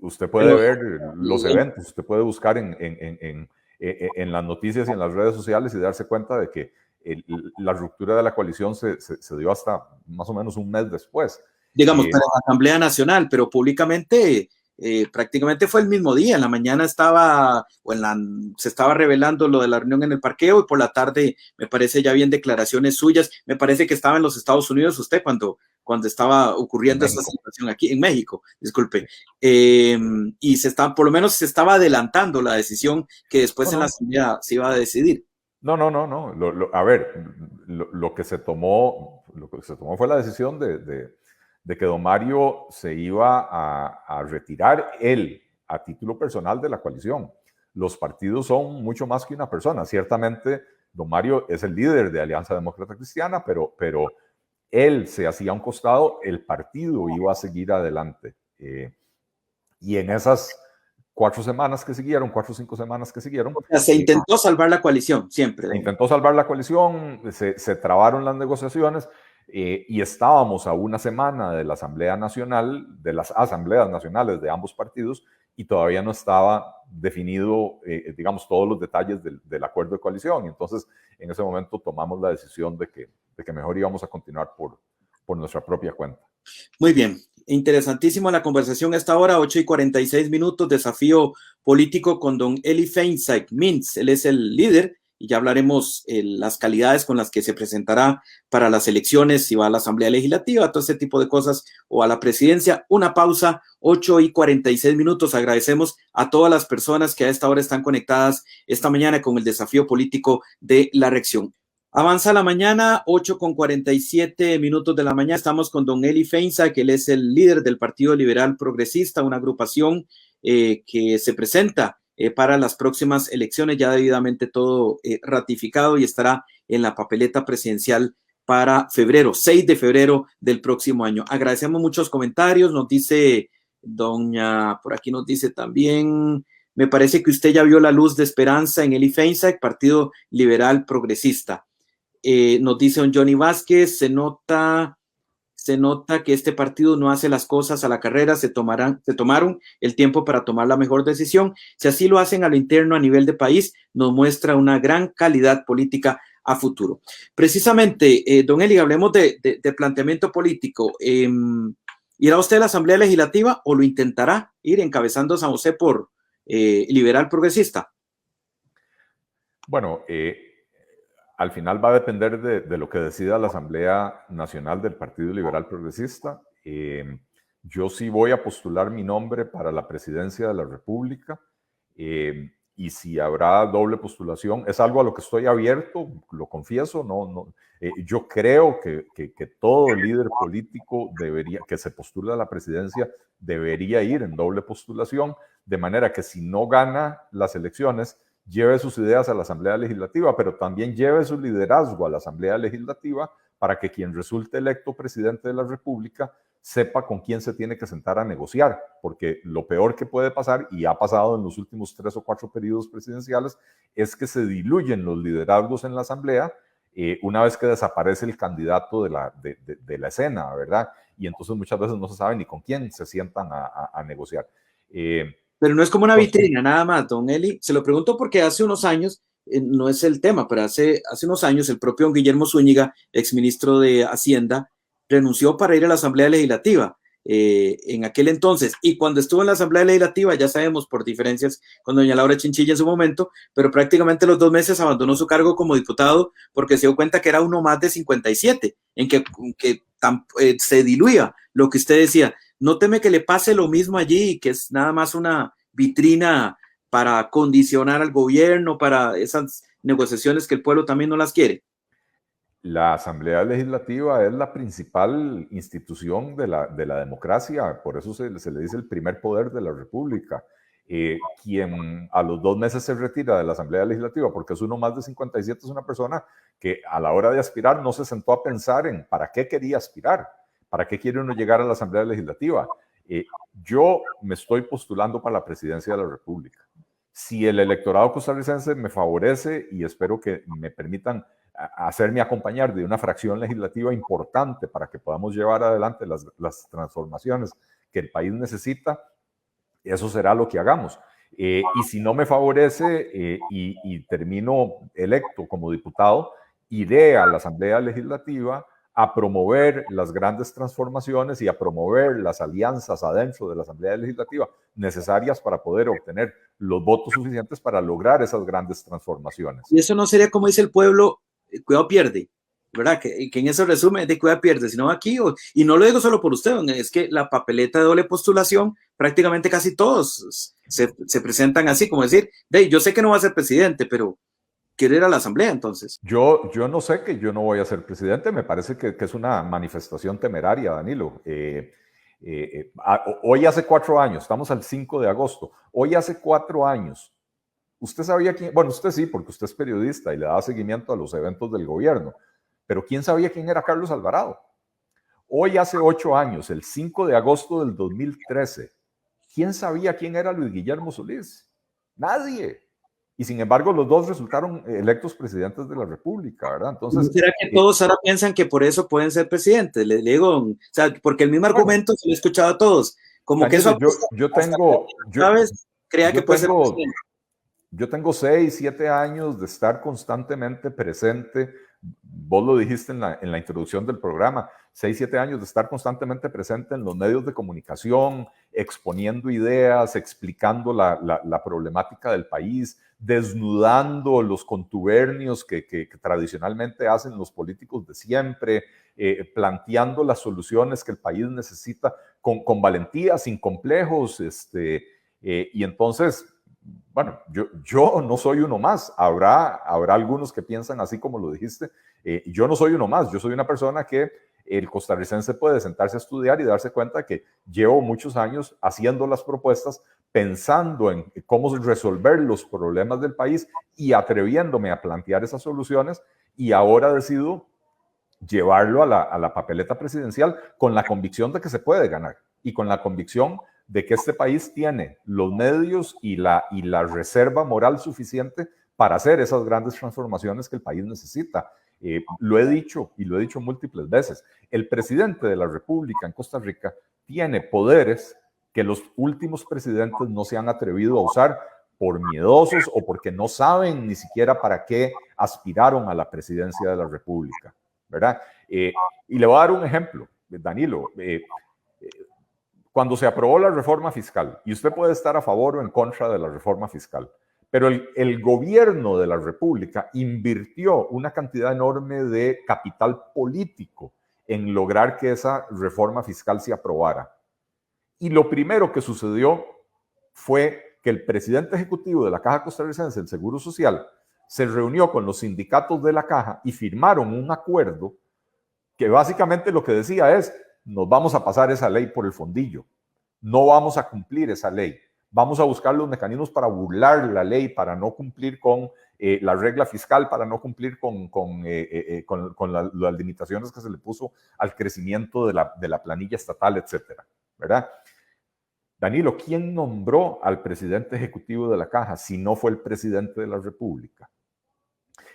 Speaker 2: usted puede ver los eventos, usted puede buscar en las noticias y en las redes sociales y darse cuenta de que la ruptura de la coalición se dio hasta más o menos un mes después.
Speaker 1: Digamos, para la Asamblea Nacional, pero públicamente prácticamente fue el mismo día. En la mañana se estaba revelando lo de la reunión en el parqueo y por la tarde me parece ya bien declaraciones suyas. Me parece que estaba en los Estados Unidos usted cuando estaba ocurriendo esta situación aquí en México, disculpe. Y por lo menos se estaba adelantando la decisión que después en la Asamblea se iba a decidir.
Speaker 2: No. A ver, lo que se tomó fue la decisión de que don Mario se iba a retirar él a título personal de la coalición. Los partidos son mucho más que una persona. Ciertamente, don Mario es el líder de Alianza Demócrata Cristiana, pero él se hacía a un costado, el partido iba a seguir adelante. Y en esas 4 semanas que siguieron, 4 o 5 semanas que siguieron.
Speaker 1: O sea, se intentó salvar la coalición, siempre.
Speaker 2: Se intentó salvar la coalición, se trabaron las negociaciones y estábamos a una semana de la Asamblea Nacional, de las asambleas nacionales de ambos partidos, y todavía no estaba definido, digamos, todos los detalles del acuerdo de coalición. Y entonces, en ese momento tomamos la decisión de que mejor íbamos a continuar por nuestra propia cuenta.
Speaker 1: Muy bien, interesantísimo la conversación a esta hora, 8:46, desafío político con don Eli Feinsack Mintz. Él es el líder y ya hablaremos las calidades con las que se presentará para las elecciones, si va a la Asamblea Legislativa, todo ese tipo de cosas, o a la presidencia. Una pausa, 8:46. Agradecemos a todas las personas que a esta hora están conectadas esta mañana con el desafío político de la reacción. Avanza la mañana, 8:47 de la mañana. Estamos con don Eli Feinsack, que él es el líder del Partido Liberal Progresista, una agrupación que se presenta para las próximas elecciones, ya debidamente todo ratificado y estará en la papeleta presidencial para 6 de febrero del próximo año. Agradecemos muchos comentarios. Nos dice por aquí nos dice también, me parece que usted ya vio la luz de esperanza en Eli Feinsack, Partido Liberal Progresista. Nos dice don Johnny Vázquez, se nota que este partido no hace las cosas a la carrera, se tomaron el tiempo para tomar la mejor decisión. Si así lo hacen a lo interno a nivel de país, nos muestra una gran calidad política a futuro. Precisamente, don Eli, hablemos de planteamiento político. ¿Irá usted a la Asamblea Legislativa o lo intentará ir encabezando San José por Liberal Progresista?
Speaker 2: Bueno, al final va a depender de lo que decida la Asamblea Nacional del Partido Liberal Progresista. Yo sí voy a postular mi nombre para la presidencia de la República y si habrá doble postulación, es algo a lo que estoy abierto, lo confieso. Yo creo que todo líder político que se postula a la presidencia debería ir en doble postulación, de manera que si no gana las elecciones, lleve sus ideas a la Asamblea Legislativa, pero también lleve su liderazgo a la Asamblea Legislativa para que quien resulte electo presidente de la República sepa con quién se tiene que sentar a negociar, porque lo peor que puede pasar, y ha pasado en los últimos 3 o 4 periodos presidenciales, es que se diluyen los liderazgos en la Asamblea una vez que desaparece el candidato de la escena, ¿verdad? Y entonces muchas veces no se sabe ni con quién se sientan a negociar.
Speaker 1: Pero no es como una vitrina, nada más, don Eli. Se lo pregunto porque hace unos años, no es el tema, pero hace unos años el propio don Guillermo Zúñiga, exministro de Hacienda, renunció para ir a la Asamblea Legislativa en aquel entonces. Y cuando estuvo en la Asamblea Legislativa, ya sabemos por diferencias con doña Laura Chinchilla en su momento, pero prácticamente los 2 meses abandonó su cargo como diputado porque se dio cuenta que era uno más de 57, en que se diluía lo que usted decía. ¿No teme que le pase lo mismo allí, que es nada más una vitrina para condicionar al gobierno, para esas negociaciones que el pueblo también no las quiere?
Speaker 2: La Asamblea Legislativa es la principal institución de la democracia, por eso se le dice el primer poder de la República. Quien a los 2 meses se retira de la Asamblea Legislativa porque es uno más de 57 es una persona que a la hora de aspirar no se sentó a pensar en para qué quería aspirar. ¿Para qué quiere uno llegar a la Asamblea Legislativa? Yo me estoy postulando para la presidencia de la República. Si el electorado costarricense me favorece y espero que me permitan hacerme acompañar de una fracción legislativa importante para que podamos llevar adelante las transformaciones que el país necesita, eso será lo que hagamos. Y si no me favorece y termino electo como diputado, iré a la Asamblea Legislativa a promover las grandes transformaciones y a promover las alianzas adentro de la Asamblea Legislativa necesarias para poder obtener los votos suficientes para lograr esas grandes transformaciones.
Speaker 1: Y eso no sería como dice el pueblo, cuidado pierde, ¿verdad? Que en eso resume de cuidado pierde, sino aquí, y no lo digo solo por usted, es que la papeleta de doble postulación, prácticamente casi todos se presentan así, como decir, yo sé que no va a ser presidente, pero quiero ir a la asamblea entonces.
Speaker 2: Yo no sé que yo no voy a ser presidente, me parece que es una manifestación temeraria, Danilo. Hoy hace 4 años, estamos al 5 de agosto, hoy hace 4 años, usted sabía quién, bueno, usted sí, porque usted es periodista y le da seguimiento a los eventos del gobierno, pero ¿quién sabía quién era Carlos Alvarado? Hoy hace 8 años, el 5 de agosto del 2013, ¿quién sabía quién era Luis Guillermo Solís? Nadie. Y sin embargo, los dos resultaron electos presidentes de la República, ¿verdad? Entonces,
Speaker 1: ¿será que todos ahora piensan que por eso pueden ser presidentes? Le digo, o sea, porque el mismo argumento se lo he escuchado a todos. Como
Speaker 2: Danilo,
Speaker 1: que eso
Speaker 2: yo tengo,
Speaker 1: ¿sabes? Crea que puede ser presidente.
Speaker 2: Yo tengo 6, 7 años de estar constantemente presente. Vos lo dijiste en la introducción del programa, 6, 7 años de estar constantemente presente en los medios de comunicación, exponiendo ideas, explicando la problemática del país, desnudando los contubernios que tradicionalmente hacen los políticos de siempre, planteando las soluciones que el país necesita con valentía, sin complejos. Y entonces, bueno, yo no soy uno más. Habrá algunos que piensan así como lo dijiste. Yo no soy uno más. Yo soy una persona que el costarricense puede sentarse a estudiar y darse cuenta que llevo muchos años haciendo las propuestas, pensando en cómo resolver los problemas del país y atreviéndome a plantear esas soluciones, y ahora decido llevarlo a la papeleta presidencial con la convicción de que se puede ganar y con la convicción de que este país tiene los medios y la reserva moral suficiente para hacer esas grandes transformaciones que el país necesita. Lo he dicho y lo he dicho múltiples veces. El presidente de la República en Costa Rica tiene poderes que los últimos presidentes no se han atrevido a usar por miedosos o porque no saben ni siquiera para qué aspiraron a la presidencia de la República, ¿verdad? Y le voy a dar un ejemplo, Danilo. Cuando se aprobó la reforma fiscal, y usted puede estar a favor o en contra de la reforma fiscal, pero el gobierno de la República invirtió una cantidad enorme de capital político en lograr que esa reforma fiscal se aprobara. Y lo primero que sucedió fue que el presidente ejecutivo de la Caja Costarricense del Seguro Social se reunió con los sindicatos de la Caja y firmaron un acuerdo que básicamente lo que decía es: nos vamos a pasar esa ley por el fondillo, no vamos a cumplir esa ley, vamos a buscar los mecanismos para burlar la ley, para no cumplir con la regla fiscal, para no cumplir con las limitaciones que se le puso al crecimiento de la planilla estatal, etcétera, ¿verdad? Danilo, ¿quién nombró al presidente ejecutivo de la Caja si no fue el presidente de la República?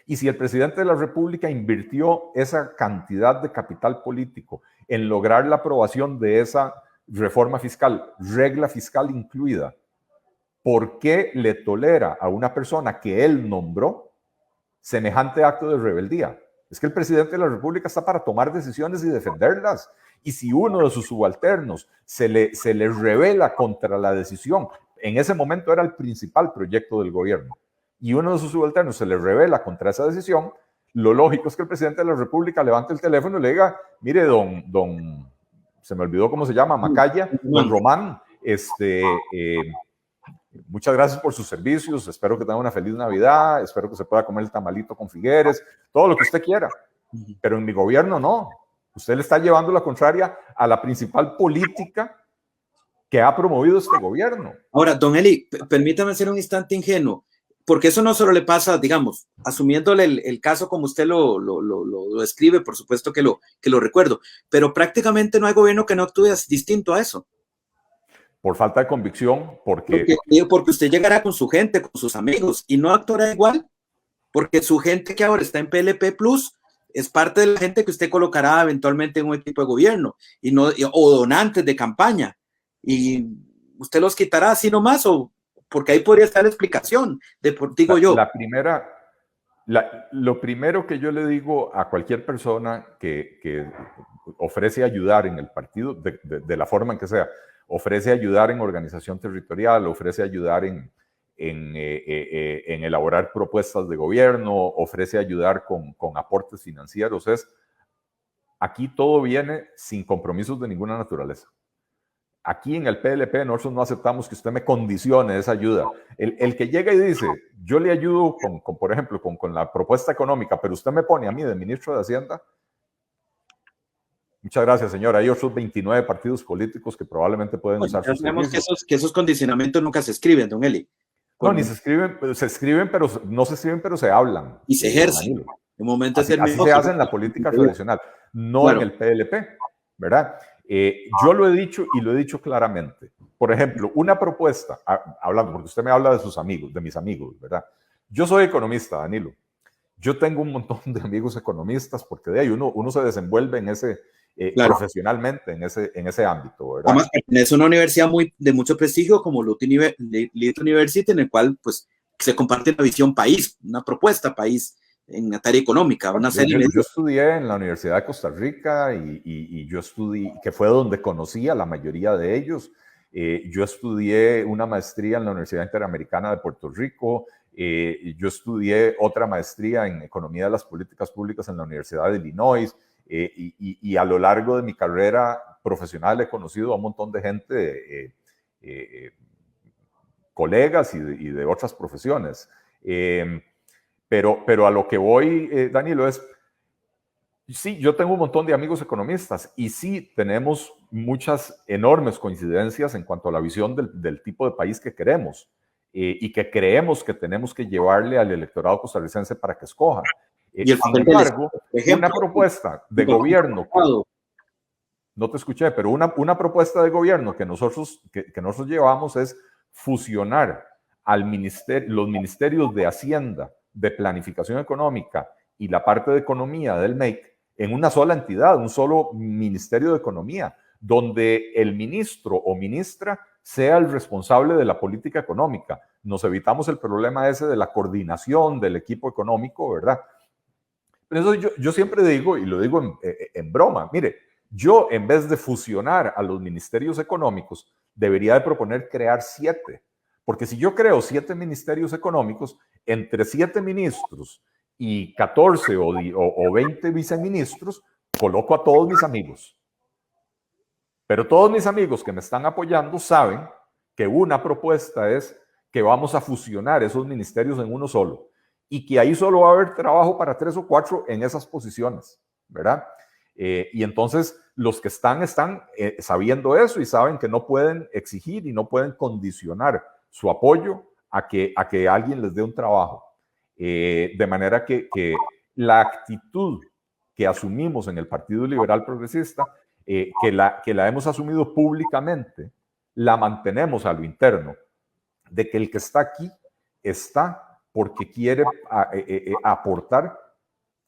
Speaker 2: Y si el presidente de la República invirtió esa cantidad de capital político en lograr la aprobación de esa reforma fiscal, regla fiscal incluida, ¿por qué le tolera a una persona que él nombró semejante acto de rebeldía? Es que el presidente de la República está para tomar decisiones y defenderlas. Y si uno de sus subalternos se le revela contra la decisión, en ese momento era el principal proyecto del gobierno, y uno de sus subalternos se le revela contra esa decisión, lo lógico es que el presidente de la República levante el teléfono y le diga: mire, se me olvidó cómo se llama, Macaya, don Román, muchas gracias por sus servicios, espero que tenga una feliz Navidad, espero que se pueda comer el tamalito con Figueres, todo lo que usted quiera, pero en mi gobierno no. Usted le está llevando la contraria a la principal política que ha promovido este gobierno.
Speaker 1: Ahora, don Eli, permítame ser un instante ingenuo, porque eso no solo le pasa, digamos, asumiéndole el caso como usted lo describe, por supuesto que lo recuerdo, pero prácticamente no hay gobierno que no actúe distinto a eso.
Speaker 2: Por falta de convicción, porque
Speaker 1: usted llegará con su gente, con sus amigos, y no actuará igual. porque su gente que ahora está en PLP Plus es parte de la gente que usted colocará eventualmente en un equipo de gobierno y no, o donantes de campaña. Y usted los quitará así nomás, o porque ahí podría estar la explicación de digo yo.
Speaker 2: Lo primero que yo le digo a cualquier persona que ofrece ayudar en el partido, de la forma en que sea, ofrece ayudar en organización territorial, ofrece ayudar en elaborar propuestas de gobierno, ofrece ayudar con aportes financieros, aquí todo viene sin compromisos de ninguna naturaleza. Aquí en el PLP nosotros no aceptamos que usted me condicione esa ayuda. El que llega y dice, yo le ayudo por ejemplo, con la propuesta económica, pero usted me pone a mí de ministro de Hacienda, muchas gracias, señora. Hay otros 29 partidos políticos que probablemente pueden usar sus servicios.
Speaker 1: Que esos condicionamientos nunca se escriben, don Eli.
Speaker 2: No, ni se escriben, pero no se escriben, pero se hablan.
Speaker 1: Y se ejercen. En momento
Speaker 2: así se hace en la política tradicional, no en el PLP, ¿verdad? Yo lo he dicho y lo he dicho claramente. Por ejemplo, una propuesta, hablando, porque usted me habla de sus amigos, de mis amigos, ¿verdad? Yo soy economista, Danilo. Yo tengo un montón de amigos economistas porque de ahí uno se desenvuelve en ese, profesionalmente en ese ámbito, ¿verdad?
Speaker 1: Además, es una universidad de mucho prestigio como Leeds University, en el cual pues se comparte una visión país, una propuesta país en materia económica.
Speaker 2: Yo estudié en la Universidad de Costa Rica y yo estudié, que fue donde conocí a la mayoría de ellos. Yo estudié una maestría en la Universidad Interamericana de Puerto Rico. Yo estudié otra maestría en Economía de las Políticas Públicas en la Universidad de Illinois. Y a lo largo de mi carrera profesional he conocido a un montón de gente, colegas y de otras profesiones. Pero a lo que voy, Danilo, sí, yo tengo un montón de amigos economistas y sí tenemos muchas enormes coincidencias en cuanto a la visión del tipo de país que queremos y que creemos que tenemos que llevarle al electorado costarricense para que escoja. Sin embargo, una propuesta de gobierno, no te escuché, pero una propuesta de gobierno que nosotros llevamos es fusionar los ministerios de Hacienda, de Planificación Económica y la parte de Economía del MEIC en una sola entidad, un solo Ministerio de Economía, donde el ministro o ministra sea el responsable de la política económica. Nos evitamos el problema ese de la coordinación del equipo económico, ¿verdad? Pero eso yo siempre digo, y lo digo en broma, mire, yo en vez de fusionar a los ministerios económicos, debería de proponer crear 7. Porque si yo creo 7 ministerios económicos, entre 7 ministros y 14 o 20 viceministros, coloco a todos mis amigos. Pero todos mis amigos que me están apoyando saben que una propuesta es que vamos a fusionar esos ministerios en uno solo y que ahí solo va a haber trabajo para 3 o 4 en esas posiciones, ¿verdad? Y entonces los que están sabiendo eso y saben que no pueden exigir y no pueden condicionar su apoyo a que alguien les dé un trabajo. De manera que la actitud que asumimos en el Partido Liberal Progresista, que la hemos asumido públicamente, la mantenemos a lo interno, de que el que está aquí está porque quiere aportar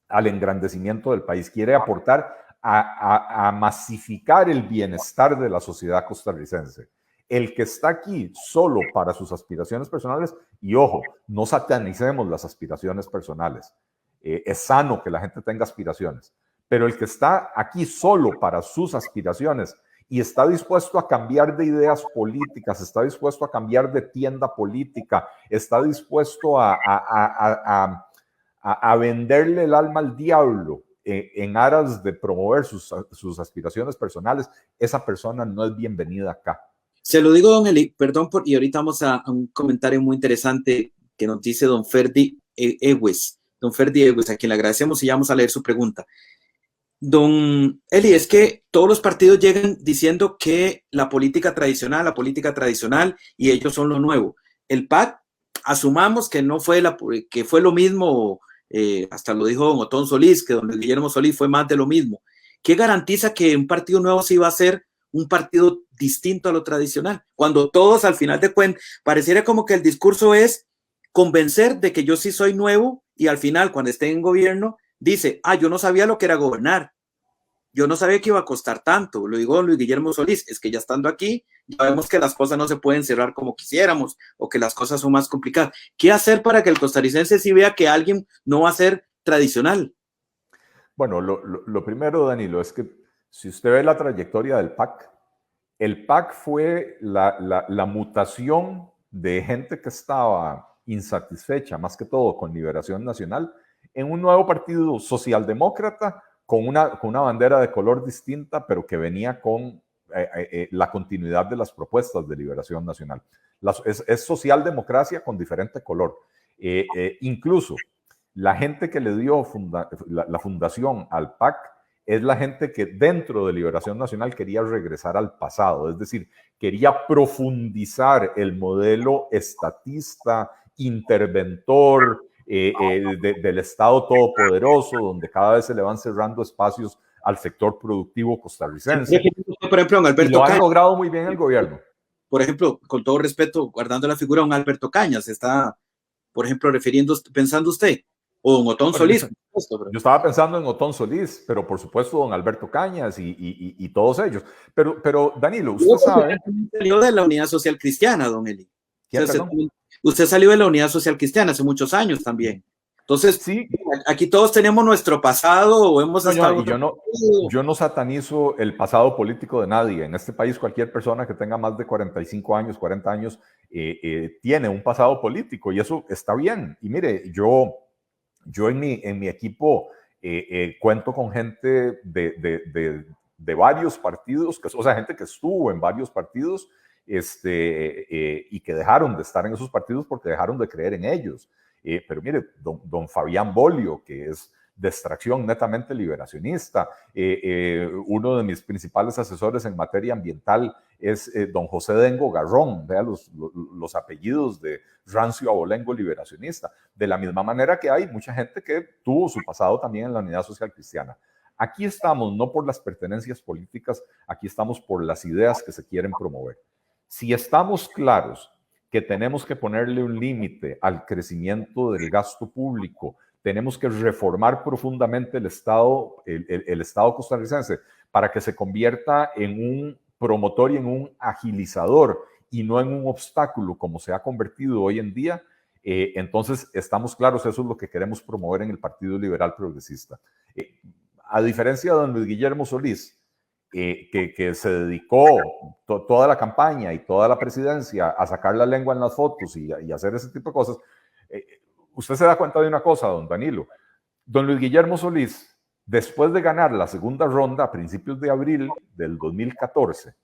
Speaker 2: al engrandecimiento del país, quiere aportar a masificar el bienestar de la sociedad costarricense. El que está aquí solo para sus aspiraciones personales, y ojo, no satanicemos las aspiraciones personales, es sano que la gente tenga aspiraciones, pero el que está aquí solo para sus aspiraciones y está dispuesto a cambiar de ideas políticas, está dispuesto a cambiar de tienda política, está dispuesto a venderle el alma al diablo en aras de promover sus aspiraciones personales, esa persona no es bienvenida acá.
Speaker 1: Se lo digo, don Eli, perdón, y ahorita vamos a un comentario muy interesante que nos dice don Ferdi Ewes. Don Ferdi Ewes, a quien le agradecemos y ya vamos a leer su pregunta. Don Eli, es que todos los partidos llegan diciendo que la política tradicional, y ellos son lo nuevo. El PAC, asumamos que no fue que fue lo mismo, hasta lo dijo don Otón Solís, que don Guillermo Solís fue más de lo mismo. ¿Qué garantiza que un partido nuevo sí va a ser un partido distinto a lo tradicional? Cuando todos, al final de cuentas, pareciera como que el discurso es convencer de que yo sí soy nuevo y al final, cuando esté en gobierno, dice, yo no sabía lo que era gobernar. Yo no sabía que iba a costar tanto. Lo digo Luis Guillermo Solís, es que ya estando aquí, ya vemos que las cosas no se pueden cerrar como quisiéramos o que las cosas son más complicadas. ¿Qué hacer para que el costarricense sí vea que alguien no va a ser tradicional?
Speaker 2: Bueno, lo primero, Danilo, es que si usted ve la trayectoria del PAC, el PAC fue la mutación de gente que estaba insatisfecha, más que todo con Liberación Nacional, en un nuevo partido socialdemócrata con una bandera de color distinta, pero que venía con la continuidad de las propuestas de Liberación Nacional. Es socialdemocracia con diferente color. Incluso la gente que le dio la fundación al PAC es la gente que dentro de Liberación Nacional quería regresar al pasado, es decir, quería profundizar el modelo estatista, interventor, del Estado todopoderoso, donde cada vez se le van cerrando espacios al sector productivo costarricense.
Speaker 1: Por ejemplo,
Speaker 2: Alberto y lo han logrado muy bien el gobierno.
Speaker 1: Por ejemplo, con todo respeto, guardando la figura de un Alberto Cañas, está, por ejemplo, pensando usted, o en Otón Solís.
Speaker 2: Yo estaba pensando en Otón Solís, pero por supuesto don Alberto Cañas y todos ellos. Pero Danilo, usted sabe...
Speaker 1: Salió de la Unidad Social Cristiana, don Eli. Usted salió de la Unidad Social Cristiana hace muchos años también. Entonces, sí, aquí todos tenemos nuestro pasado o hemos estado...
Speaker 2: Yo no satanizo el pasado político de nadie. En este país, cualquier persona que tenga más de 45 años, 40 años, tiene un pasado político y eso está bien. Y mire, yo en mi equipo cuento con gente de varios partidos, o sea, gente que estuvo en varios partidos y que dejaron de estar en esos partidos porque dejaron de creer en ellos. Pero mire, don Fabián Bolio, que es de extracción netamente liberacionista, uno de mis principales asesores en materia ambiental es don José Dengo Garrón, vea los apellidos de rancio abolengo liberacionista, de la misma manera que hay mucha gente que tuvo su pasado también en la Unidad Social Cristiana. Aquí estamos no por las pertenencias políticas, aquí estamos por las ideas que se quieren promover. Si estamos claros que tenemos que ponerle un límite al crecimiento del gasto público, tenemos que reformar profundamente el Estado costarricense para que se convierta en un promotor y en un agilizador y no en un obstáculo como se ha convertido hoy en día, entonces estamos claros, eso es lo que queremos promover en el Partido Liberal Progresista. A diferencia de don Luis Guillermo Solís, que se dedicó toda la campaña y toda la presidencia a sacar la lengua en las fotos y hacer ese tipo de cosas, usted se da cuenta de una cosa, don Danilo. Don Luis Guillermo Solís, después de ganar la segunda ronda a principios de abril del 2014,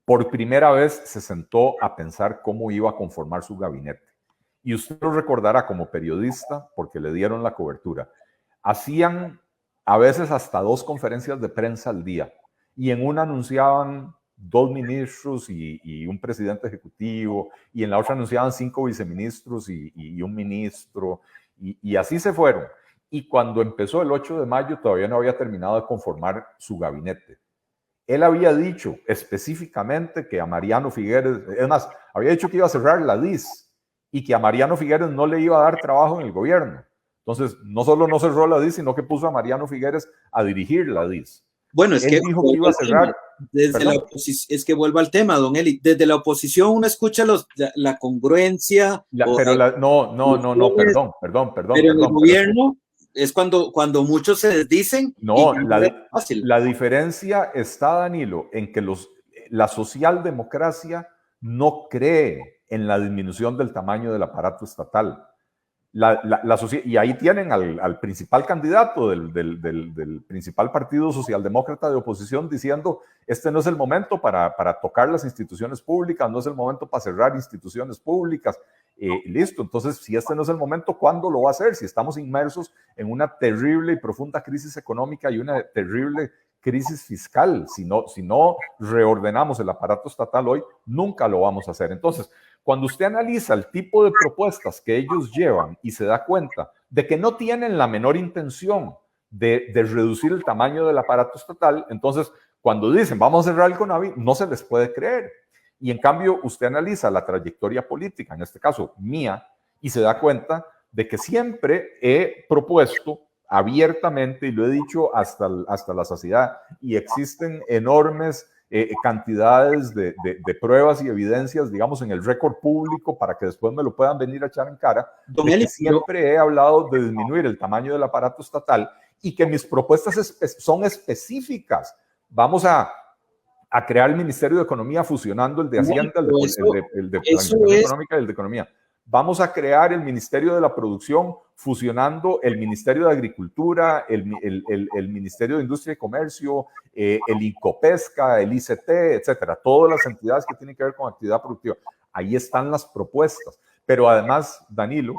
Speaker 2: por primera vez se sentó a pensar cómo iba a conformar su gabinete. Y usted lo recordará como periodista, porque le dieron la cobertura. Hacían a veces hasta 2 conferencias de prensa al día, y en una anunciaban 2 ministros y un presidente ejecutivo, y en la otra anunciaban 5 viceministros y un ministro, y así se fueron. Y cuando empezó el 8 de mayo todavía no había terminado de conformar su gabinete. Él había dicho específicamente que a Mariano Figueres, es más, había dicho que iba a cerrar la DIS y que a Mariano Figueres no le iba a dar trabajo en el gobierno. Entonces, no solo no cerró la DIS, sino que puso a Mariano Figueres a dirigir la DIS.
Speaker 1: Bueno, es
Speaker 2: él
Speaker 1: que
Speaker 2: dijo que iba a cerrar.
Speaker 1: Es que vuelvo al tema, don Eli. Desde la oposición uno escucha la congruencia.
Speaker 2: No, perdón.
Speaker 1: Pero en el gobierno es cuando muchos se desdicen.
Speaker 2: No, la diferencia está, Danilo, en que la socialdemocracia no cree en la disminución del tamaño del aparato estatal. Y ahí tienen al principal candidato del principal partido socialdemócrata de oposición diciendo, este no es el momento para tocar las instituciones públicas, no es el momento para cerrar instituciones públicas. Listo, entonces si este no es el momento, ¿cuándo lo va a hacer? Si estamos inmersos en una terrible y profunda crisis económica y una terrible crisis fiscal, si no reordenamos el aparato estatal hoy, nunca lo vamos a hacer. Entonces, cuando usted analiza el tipo de propuestas que ellos llevan y se da cuenta de que no tienen la menor intención de reducir el tamaño del aparato estatal, entonces cuando dicen vamos a cerrar el CONAVI, no se les puede creer. Y en cambio, usted analiza la trayectoria política, en este caso mía, y se da cuenta de que siempre he propuesto abiertamente, y lo he dicho hasta la saciedad, y existen enormes cantidades de pruebas y evidencias, digamos, en el récord público para que después me lo puedan venir a echar en cara,
Speaker 1: Don
Speaker 2: de
Speaker 1: Eli,
Speaker 2: que siempre he hablado de disminuir el tamaño del aparato estatal y que mis propuestas son específicas. Vamos a crear el Ministerio de Economía fusionando el de Hacienda, el de Planificación Económica y el de Economía. Vamos a crear el Ministerio de la Producción fusionando el Ministerio de Agricultura, el Ministerio de Industria y Comercio, el INCOPESCA, el ICT, etcétera. Todas las entidades que tienen que ver con actividad productiva. Ahí están las propuestas. Pero además, Danilo,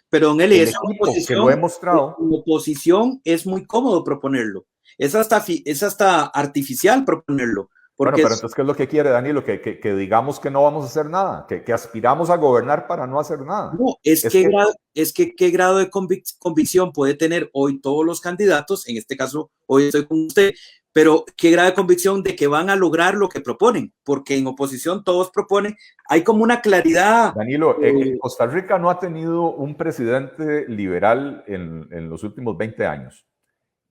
Speaker 1: pero don Eli,
Speaker 2: el equipo que lo he mostrado.
Speaker 1: En oposición es muy cómodo proponerlo. Es hasta artificial proponerlo.
Speaker 2: Bueno, pero entonces, ¿qué es lo que quiere, Danilo? Que digamos que no vamos a hacer nada, que aspiramos a gobernar para no hacer nada.
Speaker 1: No, qué grado de convicción puede tener hoy todos los candidatos, en este caso hoy estoy con usted, pero qué grado de convicción de que van a lograr lo que proponen, porque en oposición todos proponen, hay como una claridad.
Speaker 2: Danilo, Costa Rica no ha tenido un presidente liberal en los últimos 20 años.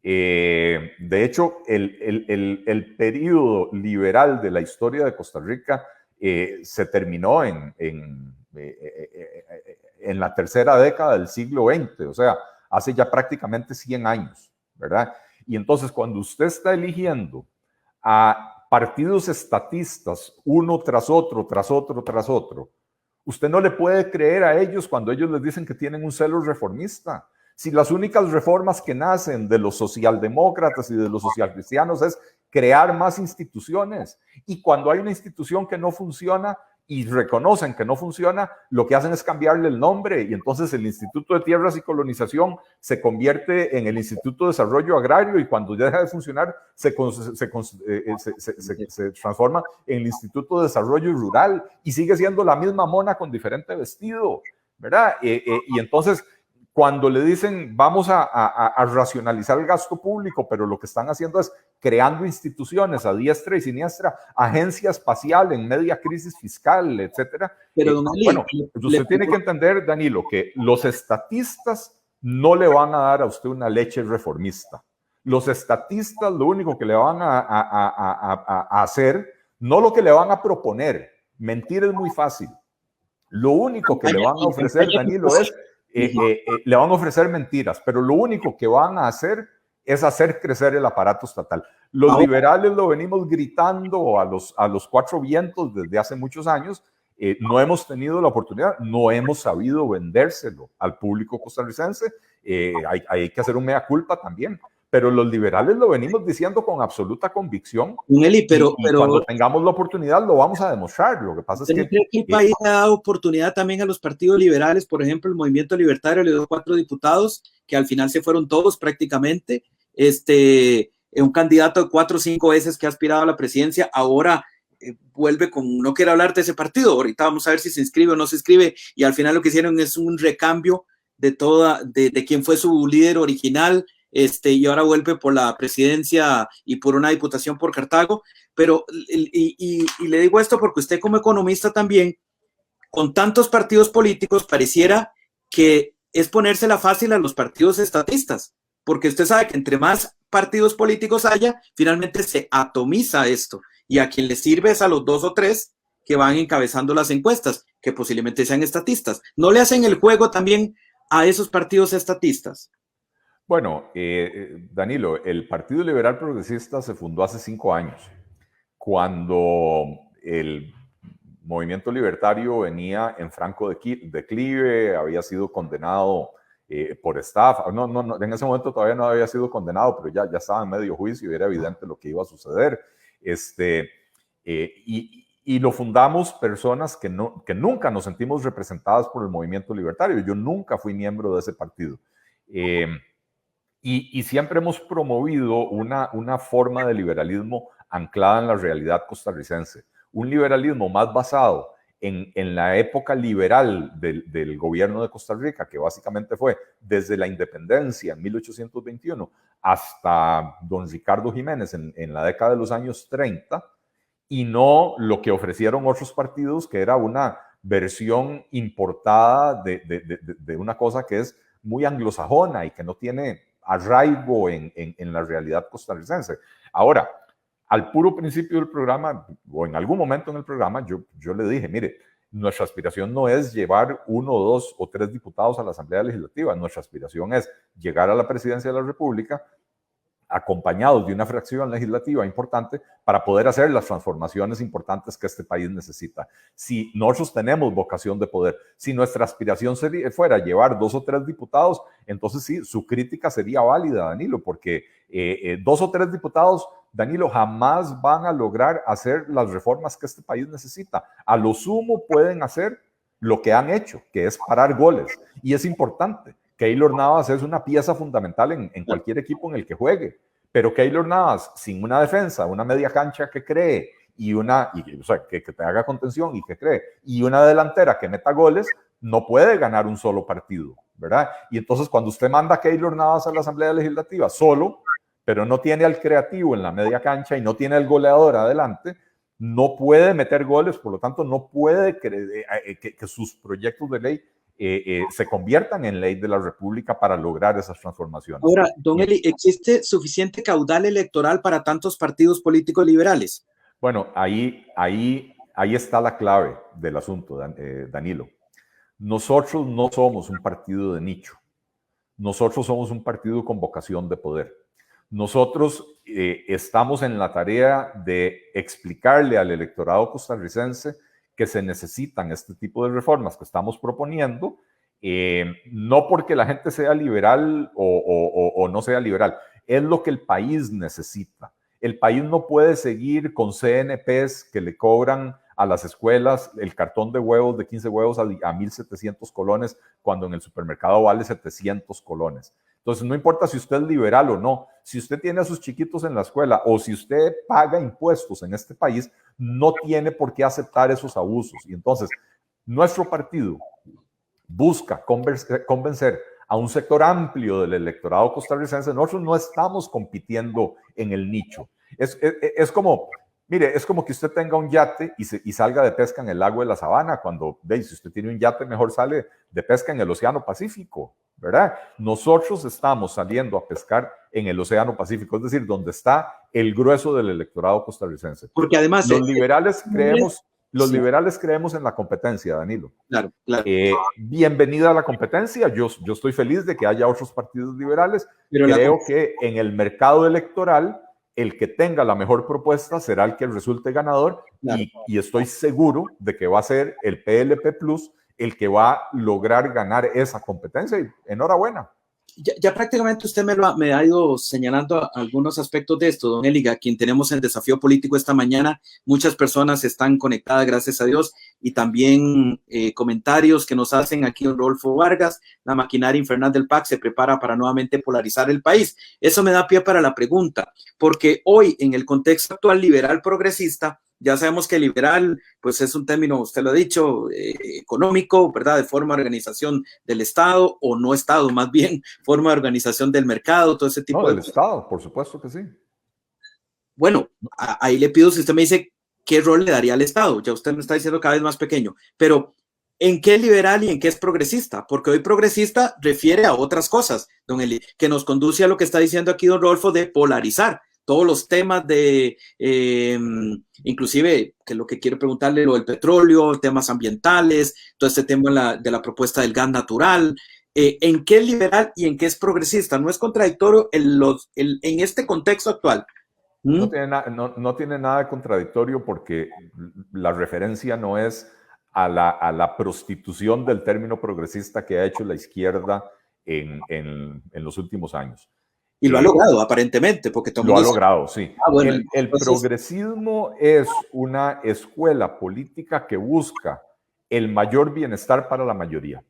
Speaker 2: De hecho, el periodo liberal de la historia de Costa Rica se terminó en la tercera década del siglo XX, o sea, hace ya prácticamente 100 años, ¿verdad? Y entonces, cuando usted está eligiendo a partidos estatistas, uno tras otro, tras otro, tras otro, usted no le puede creer a ellos cuando ellos les dicen que tienen un celo reformista. Si las únicas reformas que nacen de los socialdemócratas y de los socialcristianos es crear más instituciones, y cuando hay una institución que no funciona y reconocen que no funciona, lo que hacen es cambiarle el nombre, y entonces el Instituto de Tierras y Colonización se convierte en el Instituto de Desarrollo Agrario, y cuando ya deja de funcionar se transforma en el Instituto de Desarrollo Rural, y sigue siendo la misma mona con diferente vestido, ¿verdad? Y entonces, cuando le dicen vamos a racionalizar el gasto público, pero lo que están haciendo es creando instituciones a diestra y siniestra, agencia espacial en media crisis fiscal, etcétera.
Speaker 1: Pero don Ali,
Speaker 2: bueno, usted tiene que entender, Danilo, que los estatistas no le van a dar a usted una leche reformista. Los estatistas lo único que le van a hacer, no lo que le van a proponer, mentir es muy fácil. Lo único que le van a ofrecer, Danilo, es le van a ofrecer mentiras, pero lo único que van a hacer es hacer crecer el aparato estatal. Los liberales lo venimos gritando a los cuatro vientos desde hace muchos años. No hemos tenido la oportunidad, no hemos sabido vendérselo al público costarricense. Hay que hacer un mea culpa también. Pero los liberales lo venimos diciendo con absoluta convicción.
Speaker 1: Eli, pero
Speaker 2: cuando tengamos la oportunidad lo vamos a demostrar. Lo que pasa es que
Speaker 1: el país ha dado oportunidad también a los partidos liberales. Por ejemplo, el Movimiento Libertario le dio 4 diputados, que al final se fueron todos prácticamente. Un candidato de 4 o 5 veces que ha aspirado a la presidencia, ahora vuelve con, no quiero hablar de ese partido, ahorita vamos a ver si se inscribe o no se inscribe, y al final lo que hicieron es un recambio de quién fue su líder original, y ahora vuelve por la presidencia y por una diputación por Cartago, pero y le digo esto porque usted como economista también, con tantos partidos políticos, pareciera que es ponérsela fácil a los partidos estatistas, porque usted sabe que entre más partidos políticos haya, finalmente se atomiza esto, y a quien le sirve es a los 2 o 3 que van encabezando las encuestas, que posiblemente sean estatistas. ¿No le hacen el juego también a esos partidos estatistas?
Speaker 2: Bueno, Danilo, el Partido Liberal Progresista se fundó hace 5 años, cuando el movimiento libertario venía en franco declive, había sido condenado por estafa. No, en ese momento todavía no había sido condenado, pero ya estaba en medio juicio y era evidente lo que iba a suceder. Y lo fundamos personas que nunca nos sentimos representadas por el movimiento libertario. Yo nunca fui miembro de ese partido. Y siempre hemos promovido una forma de liberalismo anclada en la realidad costarricense. Un liberalismo más basado en la época liberal del gobierno de Costa Rica, que básicamente fue desde la independencia en 1821 hasta don Ricardo Jiménez en la década de los años 30, y no lo que ofrecieron otros partidos, que era una versión importada de una cosa que es muy anglosajona y que no tiene arraigo en la realidad costarricense. Ahora, al puro principio del programa, o en algún momento en el programa, yo le dije, mire, nuestra aspiración no es llevar 1, 2 o 3 diputados a la Asamblea Legislativa. Nuestra aspiración es llegar a la presidencia de la República acompañados de una fracción legislativa importante para poder hacer las transformaciones importantes que este país necesita. Si nosotros tenemos vocación de poder, si nuestra aspiración fuera llevar 2 o 3 diputados, entonces sí, su crítica sería válida, Danilo, porque 2 o 3 diputados, Danilo, jamás van a lograr hacer las reformas que este país necesita. A lo sumo pueden hacer lo que han hecho, que es parar goles. Y es importante. Keylor Navas es una pieza fundamental en cualquier equipo en el que juegue, pero Keylor Navas sin una defensa, una media cancha que cree o sea, que te haga contención y que cree, y una delantera que meta goles, no puede ganar un solo partido, ¿verdad? Y entonces cuando usted manda a Keylor Navas a la Asamblea Legislativa solo, pero no tiene al creativo en la media cancha y no tiene al goleador adelante, no puede meter goles, por lo tanto no puede que sus proyectos de ley se conviertan en ley de la República para lograr esas transformaciones.
Speaker 1: Ahora, don Eli, ¿existe suficiente caudal electoral para tantos partidos políticos liberales?
Speaker 2: Bueno, ahí está la clave del asunto, Danilo. Nosotros no somos un partido de nicho. Nosotros somos un partido con vocación de poder. Nosotros estamos en la tarea de explicarle al electorado costarricense que se necesitan este tipo de reformas que estamos proponiendo, no porque la gente sea liberal o no sea liberal, es lo que el país necesita. El país no puede seguir con CNPs que le cobran a las escuelas el cartón de huevos de 15 huevos a 1.700 colones cuando en el supermercado vale 700 colones. Entonces, no importa si usted es liberal o no, si usted tiene a sus chiquitos en la escuela o si usted paga impuestos en este país, no tiene por qué aceptar esos abusos. Y entonces, nuestro partido busca convencer a un sector amplio del electorado costarricense. Nosotros no estamos compitiendo en el nicho. Es como, mire, es como que usted tenga un yate y salga de pesca en el lago de la Sabana, cuando, si usted tiene un yate, mejor sale de pesca en el Océano Pacífico, ¿verdad? Nosotros estamos saliendo a pescar en el Océano Pacífico, es decir, donde está el grueso del electorado costarricense.
Speaker 1: Porque además
Speaker 2: los liberales creemos en la competencia, Danilo.
Speaker 1: Claro, claro.
Speaker 2: Bienvenida a la competencia. Yo estoy feliz de que haya otros partidos liberales. Pero creo que en el mercado electoral, el que tenga la mejor propuesta será el que resulte ganador. Claro. Y estoy seguro de que va a ser el PLP Plus el que va a lograr ganar esa competencia. Y enhorabuena.
Speaker 1: Ya prácticamente usted me ha ido señalando algunos aspectos de esto, don Eli, a quien tenemos en Desafío Político esta mañana. Muchas personas están conectadas, gracias a Dios, y también comentarios que nos hacen aquí don Rodolfo Vargas. La maquinaria infernal del PAC se prepara para nuevamente polarizar el país. Eso me da pie para la pregunta, porque hoy en el contexto actual liberal progresista, ya sabemos que liberal, pues es un término, usted lo ha dicho, económico, ¿verdad? De forma de organización del Estado, o no Estado, más bien, forma de organización del mercado, todo ese tipo
Speaker 2: de... No, del Estado, por supuesto que sí.
Speaker 1: Bueno, ahí le pido, si usted me dice, ¿qué rol le daría al Estado? Ya usted me está diciendo cada vez más pequeño, pero ¿en qué es liberal y en qué es progresista? Porque hoy progresista refiere a otras cosas, don Eli, que nos conduce a lo que está diciendo aquí don Rodolfo de polarizar todos los temas de, inclusive, que lo que quiero preguntarle, lo del petróleo, temas ambientales, todo este tema de la propuesta del gas natural. ¿En qué es liberal y en qué es progresista? ¿No es contradictorio en este contexto actual?
Speaker 2: No tiene nada de contradictorio, porque la referencia no es a la prostitución del término progresista que ha hecho la izquierda en los últimos años.
Speaker 1: Y lo ha logrado, aparentemente, porque
Speaker 2: lo ha logrado, sí.
Speaker 1: Bueno,
Speaker 2: el progresismo es una escuela política que busca el mayor bienestar para la mayoría.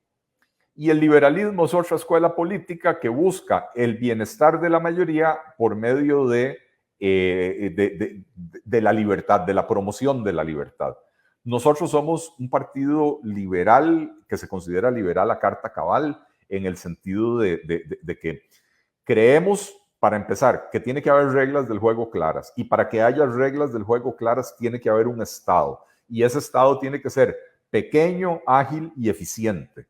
Speaker 2: Y el liberalismo es otra escuela política que busca el bienestar de la mayoría por medio de la libertad, de la promoción de la libertad. Nosotros somos un partido liberal que se considera liberal a carta cabal, en el sentido de que creemos, para empezar, que tiene que haber reglas del juego claras, y para que haya reglas del juego claras tiene que haber un Estado, y ese Estado tiene que ser pequeño, ágil y eficiente,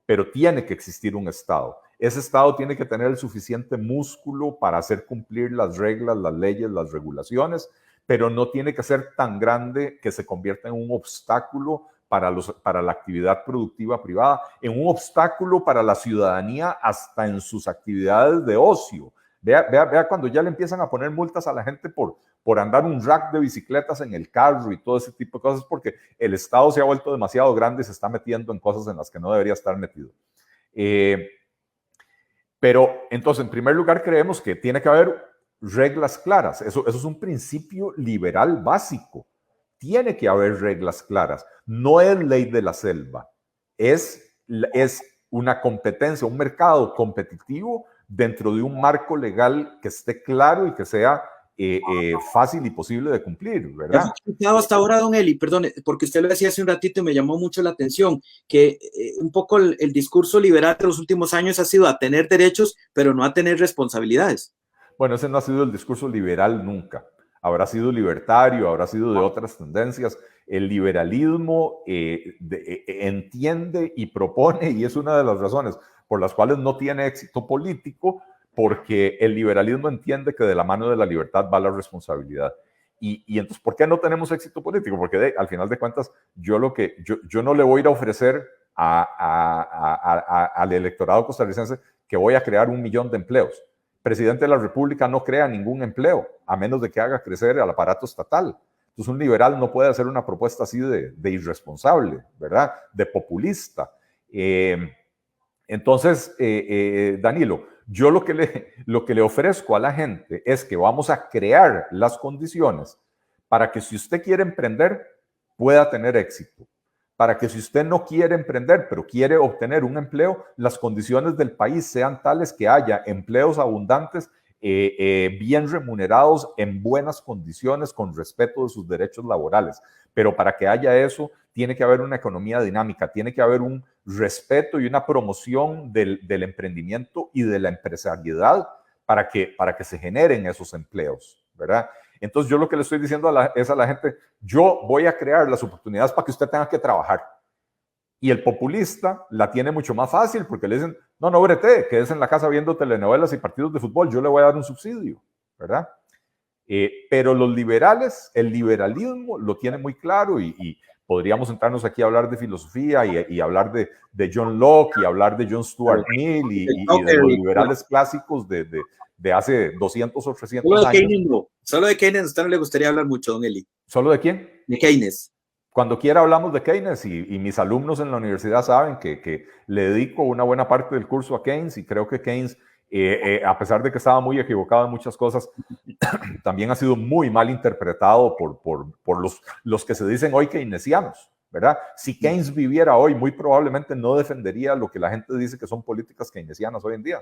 Speaker 2: pero tiene que existir un Estado. Ese Estado tiene que tener el suficiente músculo para hacer cumplir las reglas, las leyes, las regulaciones, pero no tiene que ser tan grande que se convierta en un obstáculo para la actividad productiva privada, en un obstáculo para la ciudadanía hasta en sus actividades de ocio. Vea cuando ya le empiezan a poner multas a la gente por andar un rack de bicicletas en el carro y todo ese tipo de cosas, porque el Estado se ha vuelto demasiado grande y se está metiendo en cosas en las que no debería estar metido. Pero entonces, en primer lugar, creemos que tiene que haber reglas claras. Eso es un principio liberal básico. Tiene que haber reglas claras. No es ley de la selva. Es una competencia, un mercado competitivo dentro de un marco legal que esté claro y que sea fácil y posible de cumplir, ¿verdad?
Speaker 1: ¿He escuchado hasta ahora, don Eli? Perdón, porque usted lo decía hace un ratito y me llamó mucho la atención, que un poco el discurso liberal de los últimos años ha sido a tener derechos, pero no a tener responsabilidades.
Speaker 2: Bueno, ese no ha sido el discurso liberal nunca. Habrá sido libertario, habrá sido de otras tendencias. El liberalismo entiende y propone, y es una de las razones por las cuales no tiene éxito político, porque el liberalismo entiende que de la mano de la libertad va la responsabilidad. Y entonces, ¿por qué no tenemos éxito político? Porque al final de cuentas, yo no le voy a ir a ofrecer al electorado costarricense que voy a crear 1 millón de empleos. El presidente de la República no crea ningún empleo, a menos de que haga crecer el aparato estatal. Entonces, un liberal no puede hacer una propuesta así de irresponsable, ¿verdad? De populista. Entonces, Danilo, yo lo que le ofrezco a la gente es que vamos a crear las condiciones para que si usted quiere emprender, pueda tener éxito. Para que si usted no quiere emprender, pero quiere obtener un empleo, las condiciones del país sean tales que haya empleos abundantes, bien remunerados, en buenas condiciones, con respeto de sus derechos laborales. Pero para que haya eso, tiene que haber una economía dinámica, tiene que haber un respeto y una promoción del emprendimiento y de la empresariedad para que se generen esos empleos, ¿verdad? Entonces yo lo que le estoy diciendo es a la gente, yo voy a crear las oportunidades para que usted tenga que trabajar. Y el populista la tiene mucho más fácil porque le dicen, no, brete, quédese en la casa viendo telenovelas y partidos de fútbol, yo le voy a dar un subsidio, ¿verdad? Pero los liberales, el liberalismo lo tiene muy claro y podríamos sentarnos aquí a hablar de filosofía y hablar de John Locke y hablar de John Stuart Mill y de los liberales clásicos de hace 200 o 300 años.
Speaker 1: Solo de Keynes, a usted no le gustaría hablar mucho, don Eli.
Speaker 2: ¿Solo de quién?
Speaker 1: De Keynes.
Speaker 2: Cuando quiera hablamos de Keynes y mis alumnos en la universidad saben que le dedico una buena parte del curso a Keynes y creo que Keynes, a pesar de que estaba muy equivocado en muchas cosas, también ha sido muy mal interpretado por los que se dicen hoy keynesianos, ¿verdad? Si Keynes viviera hoy, muy probablemente no defendería lo que la gente dice que son políticas keynesianas hoy en día,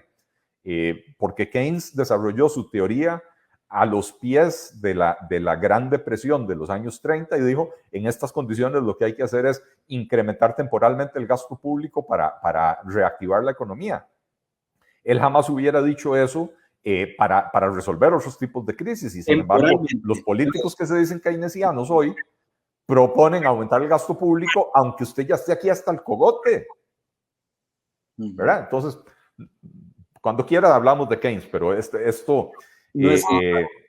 Speaker 2: porque Keynes desarrolló su teoría a los pies de la Gran Depresión de los años 30 y dijo, en estas condiciones lo que hay que hacer es incrementar temporalmente el gasto público para reactivar la economía. Él jamás hubiera dicho eso para resolver otros tipos de crisis y sin embargo los políticos que se dicen keynesianos hoy proponen aumentar el gasto público aunque usted ya esté aquí hasta el cogote, ¿verdad? Entonces, cuando quiera hablamos de Keynes, pero esto